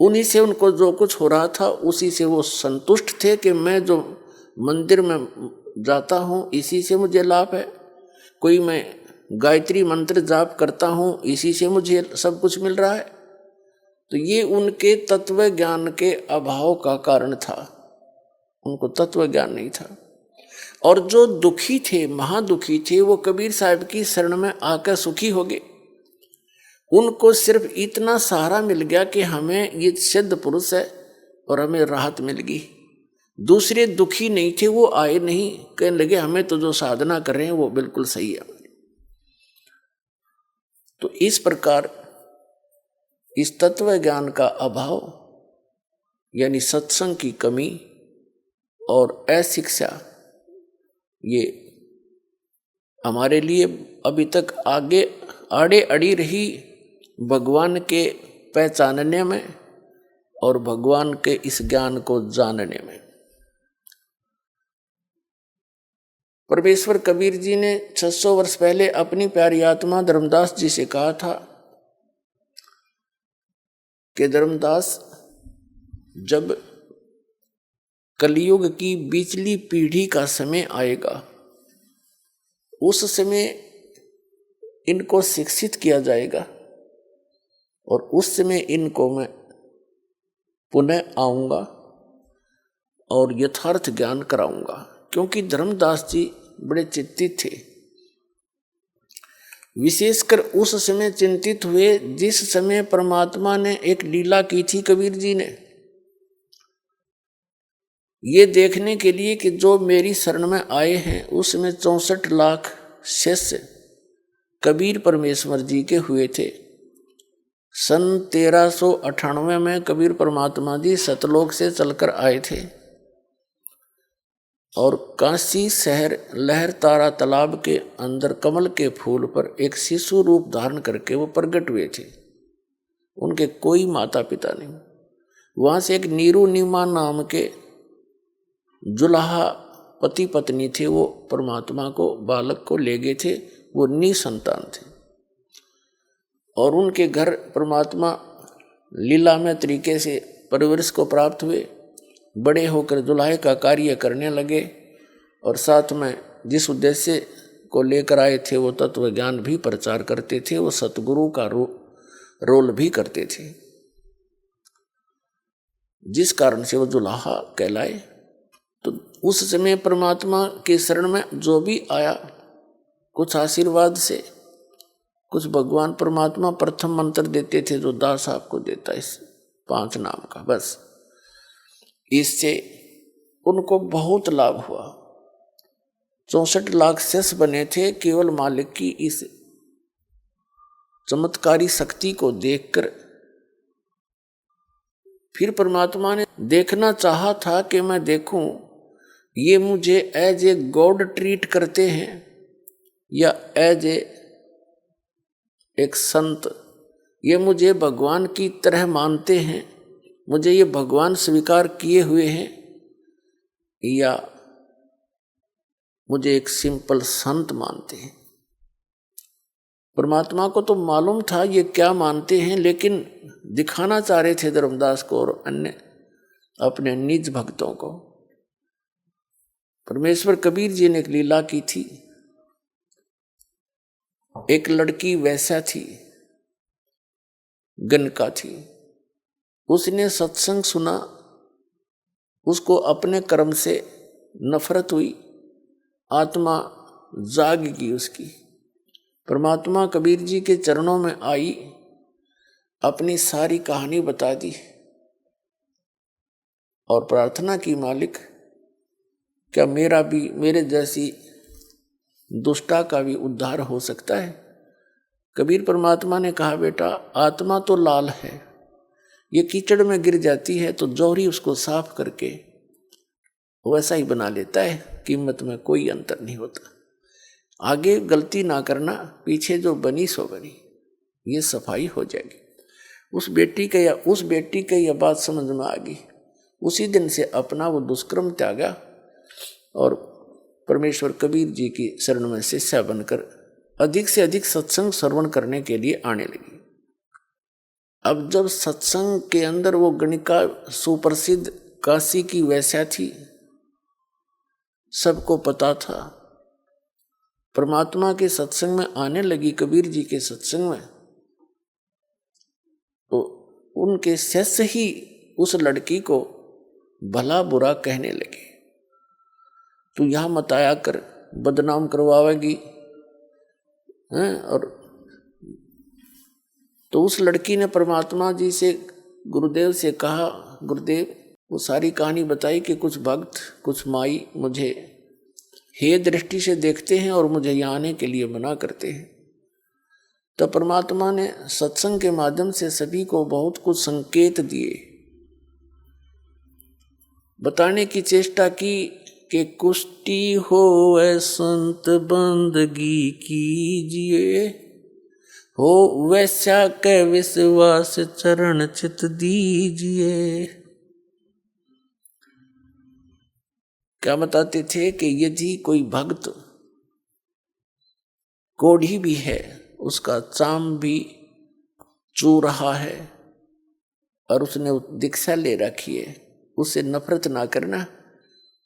उन्हीं से उनको जो कुछ हो रहा था उसी से वो संतुष्ट थे कि मैं जो मंदिर में जाता हूँ इसी से मुझे लाभ है, कोई मैं गायत्री मंत्र जाप करता हूँ इसी से मुझे सब कुछ मिल रहा है। तो ये उनके तत्व ज्ञान के अभाव का कारण था, उनको तत्व ज्ञान नहीं था। और जो दुखी थे, महादुखी थे, वो कबीर साहब की शरण में आकर सुखी हो गए। उनको सिर्फ इतना सहारा मिल गया कि हमें ये सिद्ध पुरुष है और हमें राहत मिल गई। दूसरे दुखी नहीं थे, वो आए नहीं, कहने लगे हमें तो जो साधना कर रहे हैं वो बिल्कुल सही है। तो इस प्रकार इस तत्व ज्ञान का अभाव यानी सत्संग की कमी और अशिक्षा, ये हमारे लिए अभी तक आगे आड़े अड़ी रही भगवान के पहचानने में और भगवान के इस ज्ञान को जानने में। परमेश्वर कबीर जी ने 600 वर्ष पहले अपनी प्यारी आत्मा धर्मदास जी से कहा था कि धर्मदास, जब कलयुग की बिचली पीढ़ी का समय आएगा उस समय इनको शिक्षित किया जाएगा और उस समय इनको मैं पुनः आऊंगा और यथार्थ ज्ञान कराऊंगा। क्योंकि धर्मदास जी बड़े चिंतित थे, विशेषकर उस समय चिंतित हुए जिस समय परमात्मा ने एक लीला की थी कबीर जी ने, ये देखने के लिए कि जो मेरी शरण में आए हैं उसमें 64 लाख शिष्य कबीर परमेश्वर जी के हुए थे। सन 1398 में कबीर परमात्मा जी सतलोक से चलकर आए थे और काशी शहर लहर तारा तालाब के अंदर कमल के फूल पर एक शिशु रूप धारण करके वो प्रकट हुए थे। उनके कोई माता पिता नहीं। वहां से एक नीरू नीमा नाम के जुलाहा पति पत्नी थे, वो परमात्मा को, बालक को ले गए थे। वो निसंतान थे और उनके घर परमात्मा लीलामय तरीके से परवरिश को प्राप्त हुए। बड़े होकर जुलाहे का कार्य करने लगे और साथ में जिस उद्देश्य को लेकर आए थे वो तत्व ज्ञान भी प्रचार करते थे, वो सतगुरु का रोल भी करते थे, जिस कारण से वो जुलाहा कहलाए। तो उस समय परमात्मा के शरण में जो भी आया, कुछ आशीर्वाद से, कुछ भगवान परमात्मा प्रथम मंत्र देते थे जो दास आपको देता है, इस 5 नाम का, बस इससे उनको बहुत लाभ हुआ। 64 लाख शेष बने थे केवल मालिक की इस चमत्कारी शक्ति को देखकर। फिर परमात्मा ने देखना चाहा था कि मैं देखूं ये मुझे एज ए गॉड ट्रीट करते हैं या एज एक संत, ये मुझे भगवान की तरह मानते हैं, मुझे ये भगवान स्वीकार किए हुए हैं, या मुझे एक सिंपल संत मानते हैं। परमात्मा को तो मालूम था ये क्या मानते हैं, लेकिन दिखाना चाह रहे थे धर्मदास को और अन्य अपने निज भक्तों को। परमेश्वर कबीर जी ने एक लीला की थी। एक लड़की वैसा थी, गणका थी, उसने सत्संग सुना, उसको अपने कर्म से नफरत हुई, आत्मा जाग गई उसकी। परमात्मा कबीर जी के चरणों में आई, अपनी सारी कहानी बता दी और प्रार्थना की, मालिक क्या मेरे जैसी दुष्टा का भी उद्धार हो सकता है? कबीर परमात्मा ने कहा, बेटा आत्मा तो लाल है, ये कीचड़ में गिर जाती है तो जौहरी उसको साफ करके वैसा ही बना लेता है, कीमत में कोई अंतर नहीं होता। आगे गलती ना करना, पीछे जो बनी सो बनी, ये सफाई हो जाएगी। उस बेटी के यह बात समझ में आ गई। उसी दिन से अपना वो दुष्कर्म त्यागा और परमेश्वर कबीर जी की शरण में शिष्या बनकर अधिक से अधिक सत्संग श्रवण करने के लिए आने लगी। अब जब सत्संग के अंदर वो गणिका सुप्रसिद्ध काशी की वैश्या थी, सबको पता था, परमात्मा के सत्संग में आने लगी, कबीर जी के सत्संग में, तो उनके शिष्य ही उस लड़की को भला बुरा कहने लगे। तू यहाँ मत आया कर, बदनाम करवाएगी हैं। और तो उस लड़की ने परमात्मा जी से, गुरुदेव से कहा, गुरुदेव वो सारी कहानी बताई कि कुछ भक्त, कुछ माई मुझे हे दृष्टि से देखते हैं और मुझे यहाँ आने के लिए मना करते हैं। तो परमात्मा ने सत्संग के माध्यम से सभी को बहुत कुछ संकेत दिए, बताने की चेष्टा की कि कुष्टी होवे संत बंदगी कीजिए, हो वैसा के विश्वास चरण चित दीजिए। क्या बताते थे कि यदि कोई भक्त कोढ़ी भी है, उसका चाम भी चू रहा है और उसने दीक्षा ले रखी है, उससे नफरत ना करना,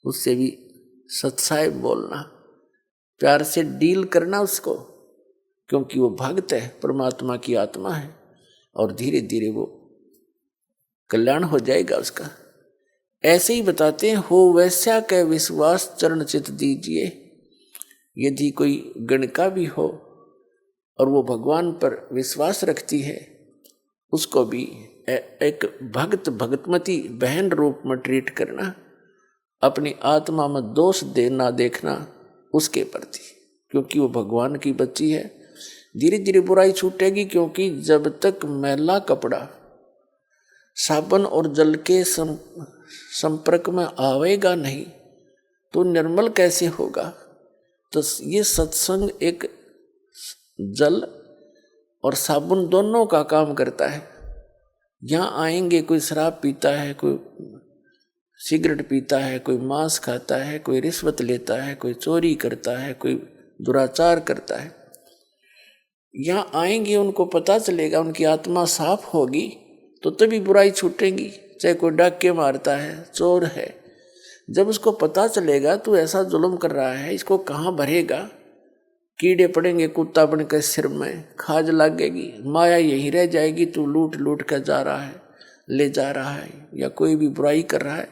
उससे भी सत्साय बोलना, प्यार से डील करना उसको, क्योंकि वो भक्त है, परमात्मा की आत्मा है और धीरे धीरे वो कल्याण हो जाएगा उसका। ऐसे ही बताते हैं, हो वैसा के विश्वास चरण चित दीजिए। यदि कोई गणका भी हो और वो भगवान पर विश्वास रखती है, उसको भी एक भगतमती बहन रूप में ट्रीट करना, अपनी आत्मा में दोष देना देखना उसके प्रति, क्योंकि वो भगवान की बच्ची है। धीरे धीरे बुराई छूटेगी, क्योंकि जब तक मैला कपड़ा साबुन और जल के संपर्क में आवेगा नहीं तो निर्मल कैसे होगा। तो ये सत्संग एक जल और साबुन दोनों का काम करता है। यहाँ आएंगे, कोई शराब पीता है, कोई सिगरेट पीता है, कोई मांस खाता है, कोई रिश्वत लेता है, कोई चोरी करता है, कोई दुराचार करता है। यहाँ आएंगे, उनको पता चलेगा, उनकी आत्मा साफ होगी तो तभी बुराई छूटेगी। चाहे कोई डाके मारता है, चोर है, जब उसको पता चलेगा तू ऐसा जुल्म कर रहा है, इसको कहाँ भरेगा, कीड़े पड़ेंगे कुत्ता बनकर सिर में, खाज लगेगी, माया यही रह जाएगी, तू लूट लूट कर जा रहा है, ले जा रहा है, या कोई भी बुराई कर रहा है,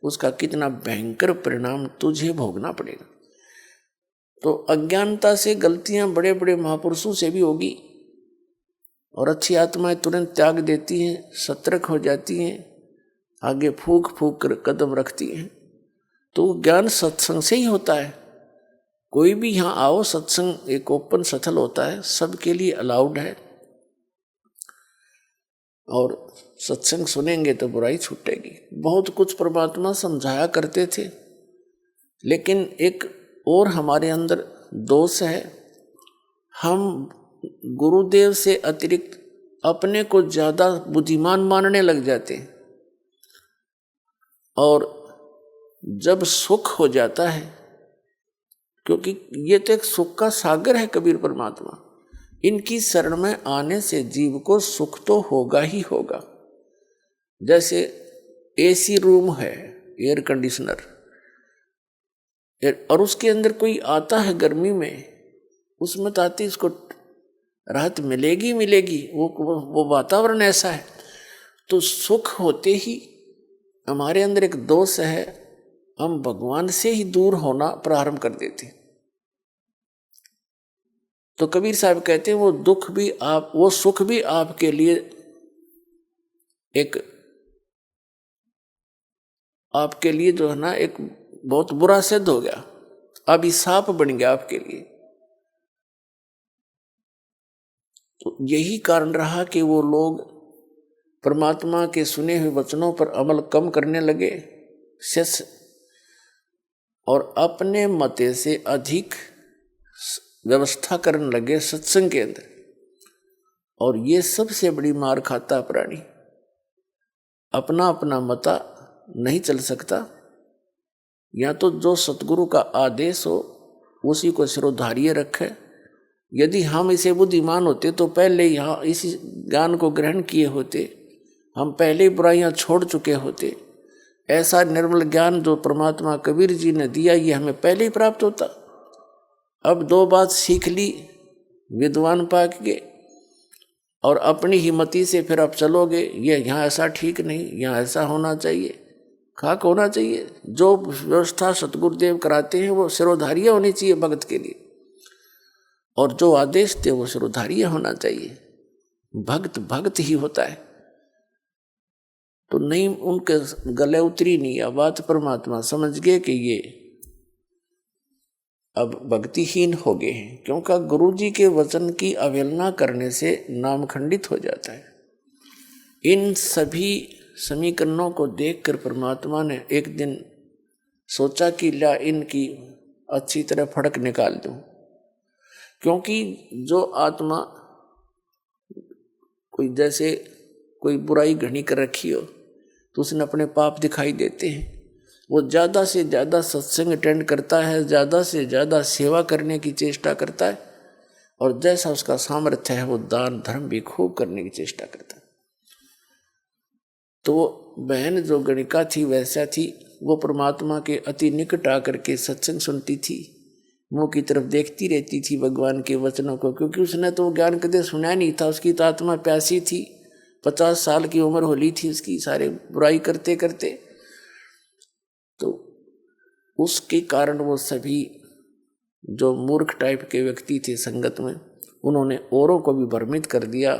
उसका कितना भयंकर परिणाम तुझे भोगना पड़ेगा। तो अज्ञानता से गलतियां बड़े बड़े महापुरुषों से भी होगी, और अच्छी आत्माएं तुरंत त्याग देती हैं, सतर्क हो जाती हैं, आगे फूक फूक कर कदम रखती हैं। तो ज्ञान सत्संग से ही होता है। कोई भी यहाँ आओ, सत्संग एक ओपन सथल होता है, सबके लिए अलाउड है, और सत्संग सुनेंगे तो बुराई छूटेगी। बहुत कुछ परमात्मा समझाया करते थे, लेकिन एक और हमारे अंदर दोष है, हम गुरुदेव से अतिरिक्त अपने को ज्यादा बुद्धिमान मानने लग जाते हैं, और जब सुख हो जाता है, क्योंकि ये तो एक सुख का सागर है कबीर परमात्मा, इनकी शरण में आने से जीव को सुख तो होगा ही होगा। जैसे एसी रूम है, एयर कंडीशनर, और उसके अंदर कोई आता है गर्मी में, उसमें तो आती इसको राहत मिलेगी मिलेगी, वो वातावरण ऐसा है। तो सुख होते ही हमारे अंदर एक दोष है, हम भगवान से ही दूर होना प्रारंभ कर देते। तो कबीर साहब कहते हैं वो सुख भी आपके लिए जो है ना, एक बहुत बुरा सिद्ध हो गया, अभिशाप बन गया आपके लिए। तो यही कारण रहा कि वो लोग परमात्मा के सुने हुए वचनों पर अमल कम करने लगे, और अपने मते से अधिक व्यवस्था करने लगे सत्संग के अंदर। और ये सबसे बड़ी मार खाता प्राणी, अपना अपना मता नहीं चल सकता, या तो जो सतगुरु का आदेश हो उसी को सिरोधार्य रखे। यदि हम इसे बुद्धिमान होते तो पहले यहाँ इसी ज्ञान को ग्रहण किए होते, हम पहले बुराइयां छोड़ चुके होते। ऐसा निर्मल ज्ञान जो परमात्मा कबीर जी ने दिया, ये हमें पहले ही प्राप्त होता। अब दो बात सीख ली विद्वान पाक के, और अपनी हिम्मती से फिर आप चलोगे, ये यहाँ ऐसा ठीक नहीं, यहाँ ऐसा होना चाहिए, खाक होना चाहिए। जो व्यवस्था सतगुरुदेव कराते हैं वो सिरोधार्य होनी चाहिए भगत के लिए, और जो आदेश थे वो सिरोधार्य होना चाहिए। भक्त भक्त ही होता है। तो नहीं, उनके गले उतरी नहीं यह बात, परमात्मा समझ गए कि ये अब भक्तिहीन हो गए हैं, क्योंकि गुरु जी के वचन की अवहेलना करने से नाम खंडित हो जाता है। इन सभी समीकरणों को देखकर परमात्मा ने एक दिन सोचा कि ला इनकी अच्छी तरह फड़क निकाल दूं, क्योंकि जो आत्मा कोई बुराई घनी कर रखी हो तो उसने अपने पाप दिखाई देते हैं। वो ज़्यादा से ज़्यादा सत्संग अटेंड करता है, ज़्यादा से ज़्यादा सेवा करने की चेष्टा करता है, और जैसा उसका सामर्थ्य है वो दान धर्म भी खूब करने की चेष्टा करता है। तो बहन जो गणिका थी वैसा थी, वो परमात्मा के अति निकट आकर के सत्संग सुनती थी, मुँह की तरफ देखती रहती थी भगवान के वचनों को, क्योंकि उसने तो ज्ञान कदे सुना नहीं था। उसकी तो आत्मा प्यासी थी, 50 साल की उम्र होली थी उसकी, सारे बुराई करते करते। तो उसके कारण वो सभी जो मूर्ख टाइप के व्यक्ति थे संगत में, उन्होंने औरों को भी भ्रमित कर दिया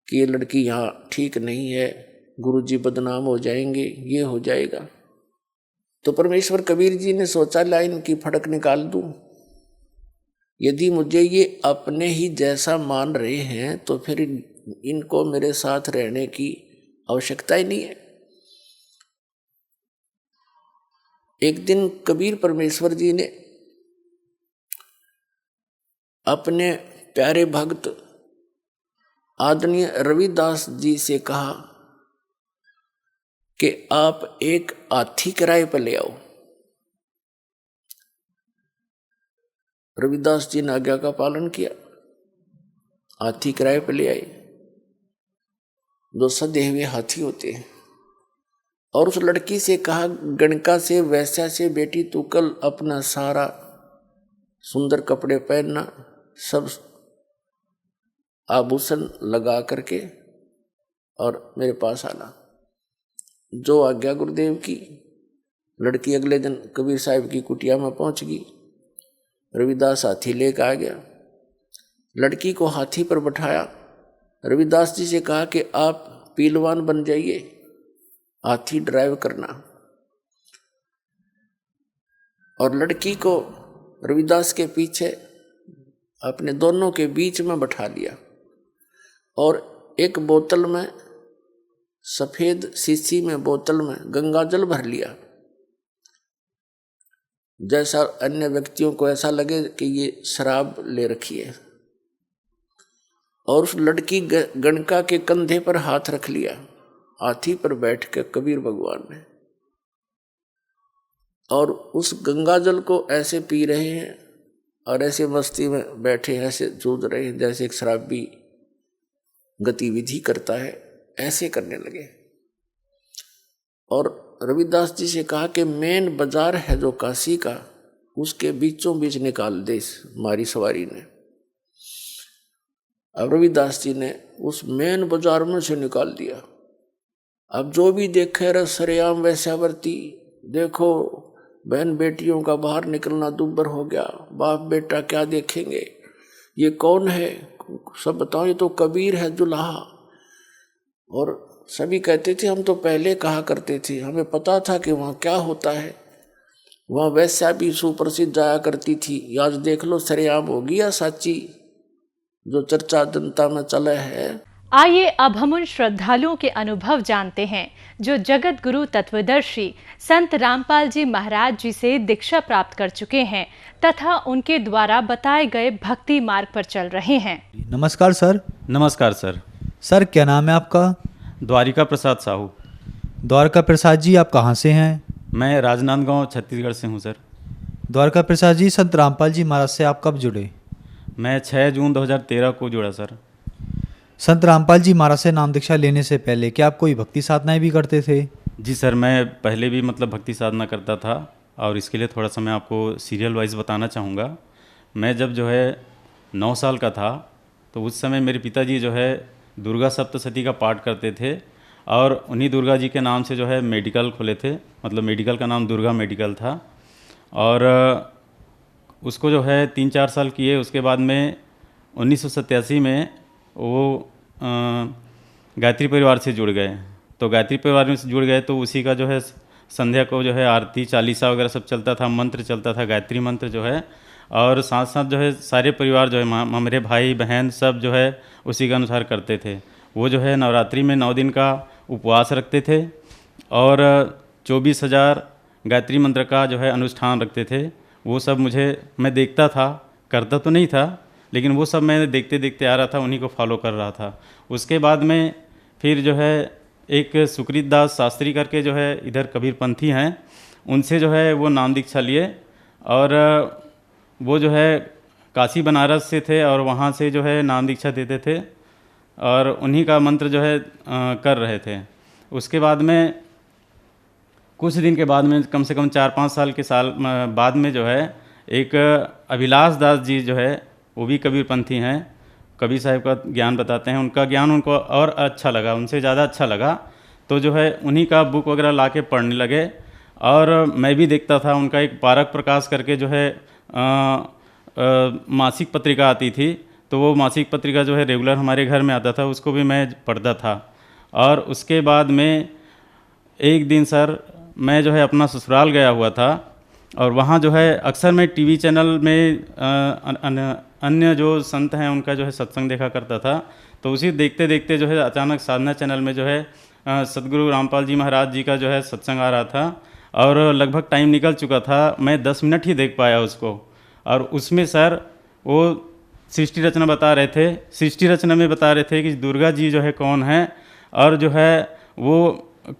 कि ये लड़की यहाँ ठीक नहीं है, गुरुजी बदनाम हो जाएंगे, ये हो जाएगा। तो परमेश्वर कबीर जी ने सोचा लाइन की फटक निकाल दूं। यदि मुझे ये अपने ही जैसा मान रहे हैं तो फिर इनको मेरे साथ रहने की आवश्यकता ही नहीं है। एक दिन कबीर परमेश्वर जी ने अपने प्यारे भक्त आदरणीय रविदास जी से कहा कि आप एक हाथी किराए पर ले आओ। रविदास जी ने आज्ञा का पालन किया, हाथी किराए पर ले आए, जो सधे हुए हाथी होते हैं। और उस लड़की से कहा, गणका से वैश्या से बेटी तू कल अपना सारा सुंदर कपड़े पहनना, सब आभूषण लगा करके और मेरे पास आना। जो आज्ञा गुरुदेव की। लड़की अगले दिन कबीर साहब की कुटिया में पहुंच गई। रविदास हाथी लेकर आ गया, लड़की को हाथी पर बैठाया। रविदास जी से कहा कि आप पहलवान बन जाइए, हाथी ड्राइव करना। और लड़की को रविदास के पीछे अपने दोनों के बीच में बैठा लिया और एक बोतल में, सफेद शीशी में बोतल में गंगा जल भर लिया, जैसा अन्य व्यक्तियों को ऐसा लगे कि ये शराब ले रखी है। और उस लड़की गणका के कंधे पर हाथ रख लिया, हाथी पर बैठ के कबीर भगवान ने, और उस गंगा जल को ऐसे पी रहे हैं और ऐसे मस्ती में बैठे, ऐसे जूझ रहे हैं जैसे एक शराबी गतिविधि करता है, ऐसे करने लगे। और रविदास जी से कहा कि मेन बाजार है जो काशी का, उसके बीचों बीच निकाल दे हमारी सवारी ने। अब रविदास जी ने उस मेन बाजार में से निकाल दिया। अब जो भी देखे रहे सरेआम वैश्यावर्ती, देखो बहन बेटियों का बाहर निकलना दुब्बर हो गया, बाप बेटा क्या देखेंगे, ये कौन है, सब बताओ, ये तो कबीर है दुल्हा। और सभी कहते थे हम तो पहले कहा करते थे, हमें पता था कि वहाँ क्या होता है, वहाँ वैश्या भी सुप्रसिद्ध जाया करती थी। आज देख लो सरेआम होगी या साची जो चर्चा जनता में चला है। आइए अब हम उन श्रद्धालुओं के अनुभव जानते हैं जो जगत गुरु तत्वदर्शी संत रामपाल जी महाराज जी से दीक्षा प्राप्त कर चुके हैं तथा उनके द्वारा बताए गए भक्ति मार्ग पर चल रहे हैं। नमस्कार सर। नमस्कार सर। सर क्या नाम है आपका? द्वारिका प्रसाद साहू। द्वारका प्रसाद जी आप कहाँ से हैं? मैं राजनांदगांव छत्तीसगढ़ से हूँ सर। द्वारका प्रसाद जी, संत रामपाल जी महाराज से आप कब जुड़े? मैं 6 जून 2013 को जुड़ा सर। संत रामपाल जी महाराज से नाम दीक्षा लेने से पहले क्या आप कोई भक्ति साधनाएं भी करते थे? जी सर, मैं पहले भी भक्ति साधना करता था और इसके लिए थोड़ा सा मैं आपको सीरियल वाइज बताना चाहूँगा। मैं जब 9 साल का था तो उस समय मेरे पिताजी दुर्गा सप्तशती का पाठ करते थे और उन्हीं दुर्गा जी के नाम से मेडिकल खोले थे। मेडिकल का नाम दुर्गा मेडिकल था और उसको 3-4 साल किए। उसके बाद में 1987 में वो गायत्री परिवार से जुड़ गए। तो गायत्री परिवार में से जुड़ गए तो उसी का संध्या को आरती चालीसा वगैरह सब चलता था, मंत्र चलता था, गायत्री मंत्र और साथ साथ सारे परिवार मेरे भाई बहन सब उसी के अनुसार करते थे। वो नवरात्रि में 9 दिन का उपवास रखते थे और 24,000 गायत्री मंत्र का अनुष्ठान रखते थे। वो सब मैं देखता था, करता तो नहीं था, लेकिन वो सब मैं देखते देखते आ रहा था, उन्हीं को फॉलो कर रहा था। उसके बाद में फिर एक सुकृत दास शास्त्री करके इधर कबीरपंथी हैं, उनसे वो नाम दीक्षा लिए और वो काशी बनारस से थे और वहाँ से नाम दीक्षा देते थे और उन्हीं का मंत्र कर रहे थे। उसके बाद में कुछ दिन के बाद में कम से कम 4-5 साल के बाद में एक अभिलाष दास जी वो भी कबीरपंथी हैं, कबीर साहब का ज्ञान बताते हैं। उनका ज्ञान उनको और अच्छा लगा, उनसे ज़्यादा अच्छा लगा, तो उन्हीं का बुक वगैरह ला के पढ़ने लगे। और मैं भी देखता था, उनका एक पारक प्रकाश करके मासिक पत्रिका आती थी, तो वो मासिक पत्रिका रेगुलर हमारे घर में आता था, उसको भी मैं पढ़ता था। और उसके बाद में एक दिन सर मैं अपना ससुराल गया हुआ था और वहाँ अक्सर मैं टीवी चैनल में अन्य जो संत हैं उनका सत्संग देखा करता था। तो उसी देखते देखते अचानक साधना चैनल में सदगुरु रामपाल जी महाराज जी का सत्संग आ रहा था और लगभग टाइम निकल चुका था, मैं 10 मिनट ही देख पाया उसको। और उसमें सर वो सृष्टि रचना बता रहे थे। सृष्टि रचना में बता रहे थे कि दुर्गा जी जो है कौन है और जो है वो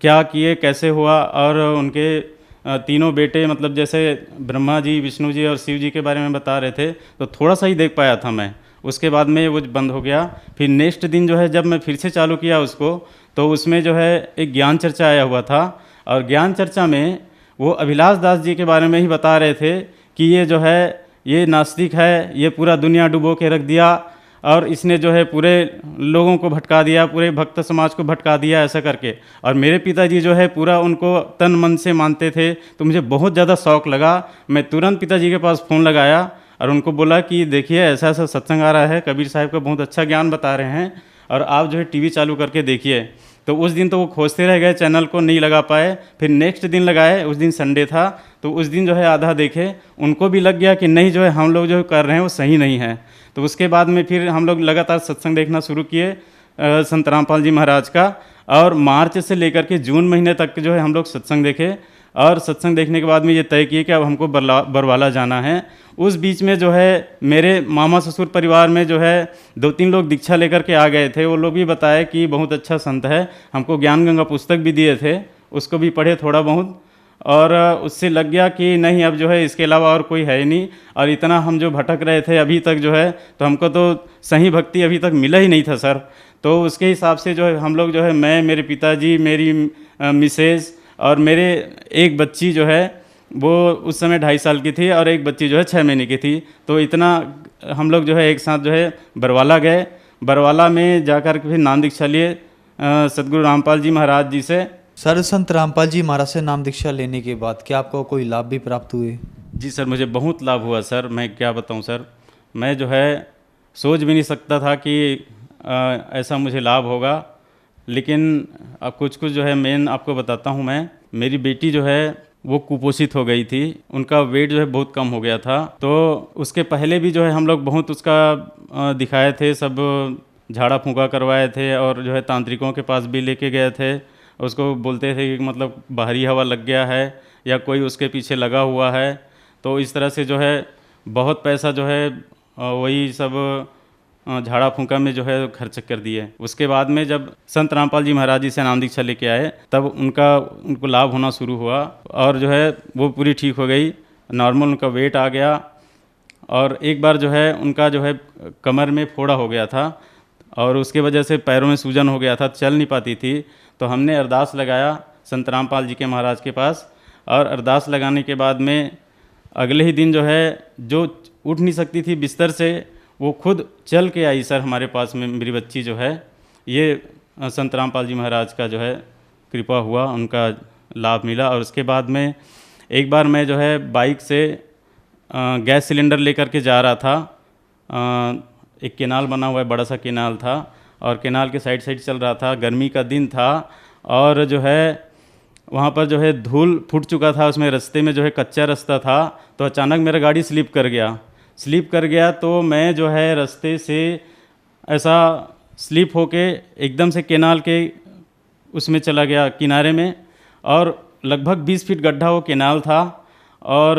क्या किए, कैसे हुआ, और उनके तीनों बेटे मतलब जैसे ब्रह्मा जी, विष्णु जी और शिव जी के बारे में बता रहे थे। तो थोड़ा सा ही देख पाया था मैं, उसके बाद में वो बंद हो गया। फिर नेक्स्ट दिन जो है जब मैं फिर से चालू किया उसको, तो उसमें जो है एक ज्ञान चर्चा आया हुआ था, और ज्ञान चर्चा में वो अभिलाष दास जी के बारे में ही बता रहे थे कि ये जो है ये नास्तिक है, ये पूरा दुनिया डुबो के रख दिया और इसने जो है पूरे लोगों को भटका दिया, पूरे भक्त समाज को भटका दिया, ऐसा करके। और मेरे पिताजी जो है पूरा उनको तन मन से मानते थे, तो मुझे बहुत ज़्यादा शौक़ लगा। मैं तुरंत पिताजी के पास फ़ोन लगाया और उनको बोला कि देखिए ऐसा ऐसा सत्संग आ रहा है, कबीर साहब का बहुत अच्छा ज्ञान बता रहे हैं और आप जो है टीवी चालू करके देखिए। तो उस दिन तो वो खोजते रह गए, चैनल को नहीं लगा पाए। फिर नेक्स्ट दिन लगाए, उस दिन संडे था, तो उस दिन जो है आधा देखे, उनको भी लग गया कि नहीं जो है हम लोग जो कर रहे हैं वो सही नहीं है। तो उसके बाद में फिर हम लोग लगातार सत्संग देखना शुरू किए संत रामपाल जी महाराज का, और मार्च से लेकर के जून महीने तक जो है हम लोग सत्संग देखे। और सत्संग देखने के बाद में ये तय किए कि अब हमको बरवाला जाना है। उस बीच में जो है मेरे मामा ससुर परिवार में जो है 2-3 लोग दीक्षा लेकर के आ गए थे। वो लोग भी बताए कि बहुत अच्छा संत है, हमको ज्ञान गंगा पुस्तक भी दिए थे, उसको भी पढ़े थोड़ा बहुत, और उससे लग गया कि नहीं अब जो है इसके अलावा और कोई है ही नहीं। और इतना हम जो भटक रहे थे अभी तक जो है, तो हमको तो सही भक्ति अभी तक मिला ही नहीं था सर। तो उसके हिसाब से जो है हम लोग जो है, मैं, मेरे पिताजी, मेरी मिसेज और मेरे एक बच्ची जो है वो उस समय 2.5 साल की थी, और एक बच्ची जो है 6 महीने की थी। तो इतना हम लोग जो है एक साथ जो है बरवाला गए। बरवाला में जाकर के फिर नाम दीक्षा लिए सदगुरु रामपाल जी महाराज जी से। सर, संत रामपाल जी महाराज से नाम दीक्षा लेने के बाद क्या आपको कोई लाभ भी प्राप्त हुए? जी सर, मुझे बहुत लाभ हुआ सर। मैं क्या बताऊं सर, मैं जो है सोच भी नहीं सकता था कि ऐसा मुझे लाभ होगा। लेकिन अब कुछ जो है मेन आपको बताता हूं मैं। मेरी बेटी जो है वो कुपोषित हो गई थी, उनका वेट जो है बहुत कम हो गया था। तो उसके पहले भी जो है हम लोग बहुत उसका दिखाए थे, सब झाड़ा फूंका करवाए थे, और जो है तांत्रिकों के पास भी लेके गए थे। उसको बोलते थे कि मतलब बाहरी हवा लग गया है या कोई उसके पीछे लगा हुआ है। तो इस तरह से जो है बहुत पैसा जो है वही सब झाड़ा फूंका में जो है खर्च कर दिए। उसके बाद में जब संत रामपाल जी महाराज जी से नाम दीक्षा लेके आए, तब उनको लाभ होना शुरू हुआ, और जो है वो पूरी ठीक हो गई, नॉर्मल उनका वेट आ गया। और एक बार जो है उनका जो है कमर में फोड़ा हो गया था, और उसके वजह से पैरों में सूजन हो गया था, चल नहीं पाती थी। तो हमने अरदास लगाया संत रामपाल जी के महाराज के पास, और अरदास लगाने के बाद में अगले ही दिन जो है जो उठ नहीं सकती थी बिस्तर से, वो खुद चल के आई सर हमारे पास में, मेरी बच्ची जो है। ये संत रामपाल जी महाराज का जो है कृपा हुआ, उनका लाभ मिला। और उसके बाद में एक बार मैं जो है बाइक से गैस सिलेंडर लेकर के जा रहा था। एक केनाल बना हुआ है, बड़ा सा केनाल था, और केनाल के साइड चल रहा था। गर्मी का दिन था, और जो है वहाँ पर जो है धूल फूट चुका था, उसमें रास्ते में जो है कच्चा रास्ता था। तो अचानक मेरा गाड़ी स्लिप कर गया। तो मैं जो है रास्ते से ऐसा स्लिप होके एकदम से केनाल के उसमें चला गया किनारे में, और लगभग 20 फीट गड्ढा वो केनाल था, और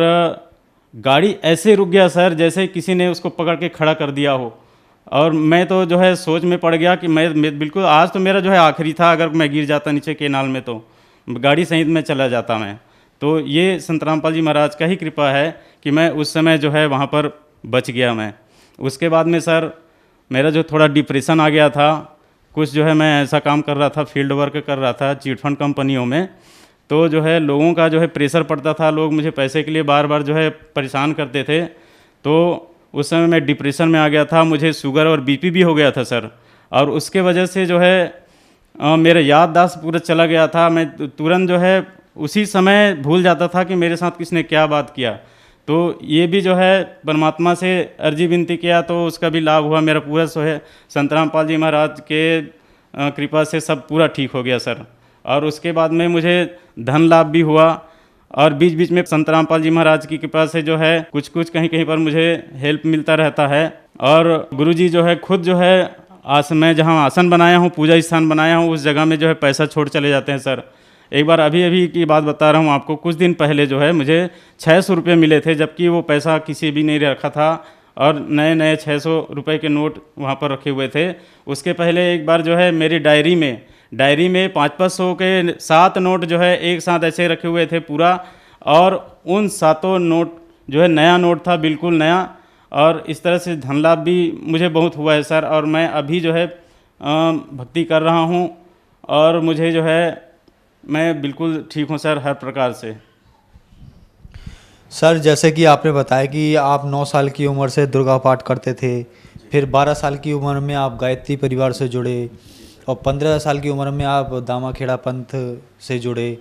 गाड़ी ऐसे रुक गया सर जैसे किसी ने उसको पकड़ के खड़ा कर दिया हो। और मैं तो जो है सोच में पड़ गया कि मैं बिल्कुल आज तो मेरा जो है आखिरी था, अगर मैं गिर जाता नीचे केनाल में तो गाड़ी सहित में चला जाता मैं। तो ये संत रामपाल जी महाराज का ही कृपा है कि मैं उस समय जो है वहाँ पर बच गया मैं। उसके बाद में सर मेरा जो थोड़ा डिप्रेशन आ गया था, कुछ जो है मैं ऐसा काम कर रहा था, फील्ड वर्क कर रहा था चिट फंड कंपनियों में। तो जो है लोगों का जो है प्रेशर पड़ता था, लोग मुझे पैसे के लिए बार बार जो है परेशान करते थे। तो उस समय मैं डिप्रेशन में आ गया था, मुझे शुगर और बीपी भी हो गया था सर। और उसके वजह से जो है मेरा याददाश्त पूरा चला गया था। मैं तुरंत जो है उसी समय भूल जाता था कि मेरे साथ किसने क्या बात किया। तो ये भी जो है परमात्मा से अर्जी विनती किया, तो उसका भी लाभ हुआ। मेरा पूरा जो है संत रामपाल जी महाराज के कृपा से सब पूरा ठीक हो गया सर। और उसके बाद में मुझे धन लाभ भी हुआ, और बीच बीच में संत रामपाल जी महाराज की कृपा से जो है कुछ कहीं कहीं पर मुझे हेल्प मिलता रहता है। और गुरुजी जो है खुद जो है मैं जहाँ आसन बनाया हूँ, पूजा स्थान बनाया हूँ, उस जगह में जो है पैसा छोड़ चले जाते हैं सर। एक बार अभी की बात बता रहा हूँ आपको, कुछ दिन पहले जो है मुझे 600 रुपये मिले थे, जबकि वो पैसा किसी भी नहीं रखा था। और नए नए 600 रुपए के नोट वहाँ पर रखे हुए थे। उसके पहले एक बार जो है मेरी डायरी में 500 के 7 नोट जो है एक साथ ऐसे रखे हुए थे पूरा, और उन 7 नोट जो है नया नोट था, बिल्कुल नया। और इस तरह से धन लाभ भी मुझे बहुत हुआ है सर। और मैं अभी जो है भक्ति कर रहा हूँ और मुझे जो है मैं बिल्कुल ठीक हूँ सर हर प्रकार से। सर जैसे कि आपने बताया कि आप 9 साल की उम्र से दुर्गा पाठ करते थे, फिर 12 साल की उम्र में आप गायत्री परिवार से जुड़े, और 15 साल की उम्र में आप दामाखेड़ा पंथ से जुड़े,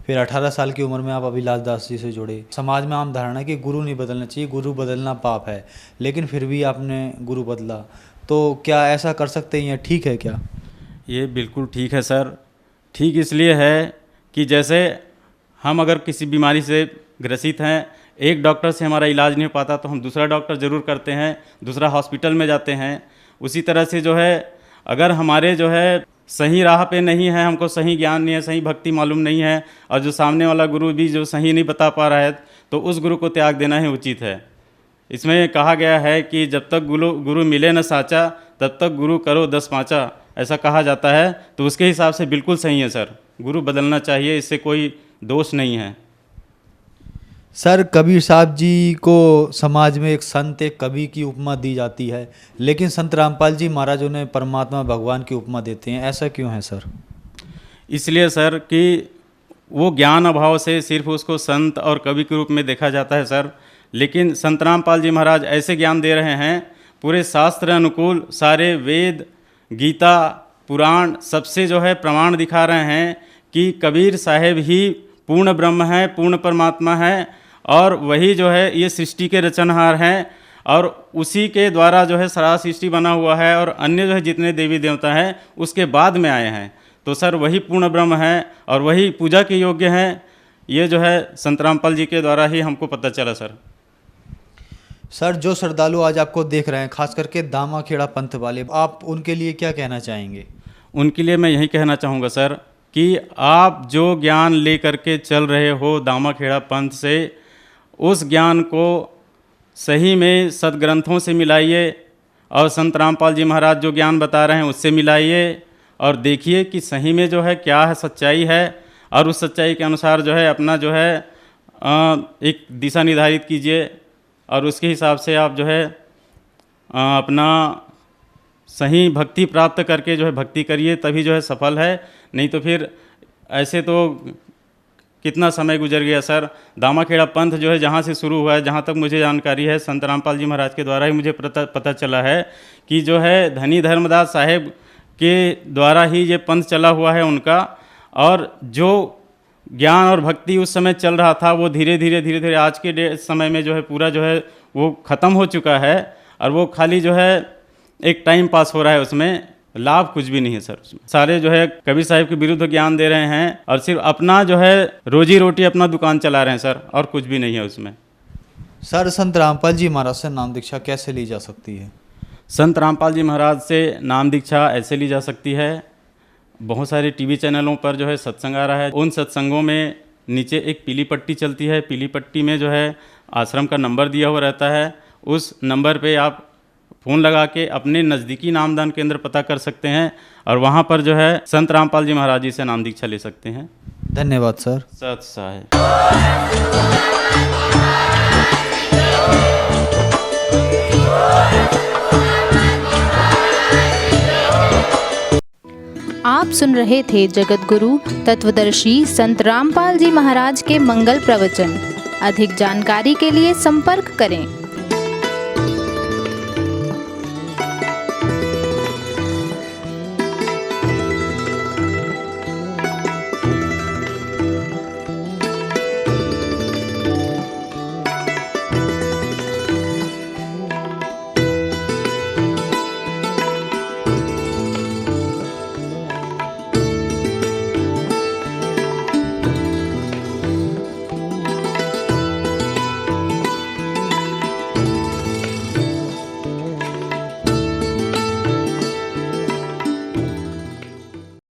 फिर 18 साल की उम्र में आप अभिलाष दास जी से जुड़े। समाज में आम धारणा है कि गुरु नहीं बदलना चाहिए, गुरु बदलना पाप है, लेकिन फिर भी आपने गुरु बदला, तो क्या ऐसा कर सकते हैं, या ठीक है क्या? ये बिल्कुल ठीक है सर। ठीक इसलिए है कि जैसे हम अगर किसी बीमारी से ग्रसित हैं, एक डॉक्टर से हमारा इलाज नहीं हो पाता तो हम दूसरा डॉक्टर ज़रूर करते हैं, दूसरा हॉस्पिटल में जाते हैं। उसी तरह से जो है अगर हमारे जो है सही राह पे नहीं है, हमको सही ज्ञान नहीं है, सही भक्ति मालूम नहीं है, और जो सामने वाला गुरु भी जो सही नहीं बता पा रहा है, तो उस गुरु को त्याग देना ही उचित है। इसमें कहा गया है कि जब तक गुरु मिले न साचा, तब तक गुरु करो 10 पाँचा, ऐसा कहा जाता है। तो उसके हिसाब से बिल्कुल सही है सर, गुरु बदलना चाहिए, इससे कोई दोष नहीं है। सर कबीर साहब जी को समाज में एक संत, एक कवि की उपमा दी जाती है, लेकिन संत रामपाल जी महाराज उन्हें परमात्मा भगवान की उपमा देते हैं, ऐसा क्यों है सर? इसलिए सर कि वो ज्ञान अभाव से सिर्फ उसको संत और कवि के रूप में देखा जाता है सर। लेकिन संत रामपाल जी महाराज ऐसे ज्ञान दे रहे हैं, पूरे शास्त्र अनुकूल, सारे वेद, गीता, पुराण सबसे जो है प्रमाण दिखा रहे हैं कि कबीर साहेब ही पूर्ण ब्रह्म है, पूर्ण परमात्मा है, और वही जो है ये सृष्टि के रचनहार हैं, और उसी के द्वारा जो है सारा सृष्टि बना हुआ है, और अन्य जो है जितने देवी देवता हैं उसके बाद में आए हैं। तो सर वही पूर्ण ब्रह्म है और वही पूजा के योग्य हैं। ये जो है संत रामपाल जी के द्वारा ही हमको पता चला सर। सर जो श्रद्धालु आज आपको देख रहे हैं, खास करके दामाखेड़ा पंथ वाले, आप उनके लिए क्या कहना चाहेंगे? उनके लिए मैं यही कहना चाहूँगा सर कि आप जो ज्ञान लेकर के चल रहे हो दामाखेड़ा पंथ से, उस ज्ञान को सही में सदग्रंथों से मिलाइए, और संत रामपाल जी महाराज जो ज्ञान बता रहे हैं उससे मिलाइए, और देखिए कि सही में जो है क्या है, सच्चाई है, और उस सच्चाई के अनुसार जो है अपना जो है एक दिशा निर्धारित कीजिए, और उसके हिसाब से आप जो है अपना सही भक्ति प्राप्त करके जो है भक्ति करिए, तभी जो है सफल है। नहीं तो फिर ऐसे तो कितना समय गुजर गया सर। दामाखेड़ा पंथ जो है जहाँ से शुरू हुआ है, जहाँ तक मुझे जानकारी है, संत रामपाल जी महाराज के द्वारा ही मुझे पता चला है कि जो है धनी धर्मदास साहेब के द्वारा ही ये पंथ चला हुआ है उनका। और जो ज्ञान और भक्ति उस समय चल रहा था वो धीरे धीरे आज के समय में जो है पूरा जो है वो ख़त्म हो चुका है, और वो खाली जो है एक टाइम पास हो रहा है, उसमें लाभ कुछ भी नहीं है सर। उसमें सारे जो है कबीर साहिब के विरुद्ध ज्ञान दे रहे हैं, और सिर्फ अपना जो है रोजी रोटी अपना दुकान चला रहे हैं सर, और कुछ भी नहीं है उसमें। सर संत रामपाल जी महाराज से नाम दीक्षा कैसे ली जा सकती है? संत रामपाल जी महाराज से नाम दीक्षा ऐसे ली जा सकती है, बहुत सारे टीवी चैनलों पर जो है सत्संग आ रहा है, उन सत्संगों में नीचे एक पीली पट्टी चलती है, पीली पट्टी में जो है आश्रम का नंबर दिया हुआ रहता है। उस नंबर पे आप फ़ोन लगा के अपने नज़दीकी नामदान केंद्र पता कर सकते हैं, और वहाँ पर जो है संत रामपाल जी महाराज जी से नाम दीक्षा ले सकते हैं। धन्यवाद सर। सत साहेब। आप सुन रहे थे जगत गुरु तत्वदर्शी संत रामपाल जी महाराज के मंगल प्रवचन। अधिक जानकारी के लिए संपर्क करें।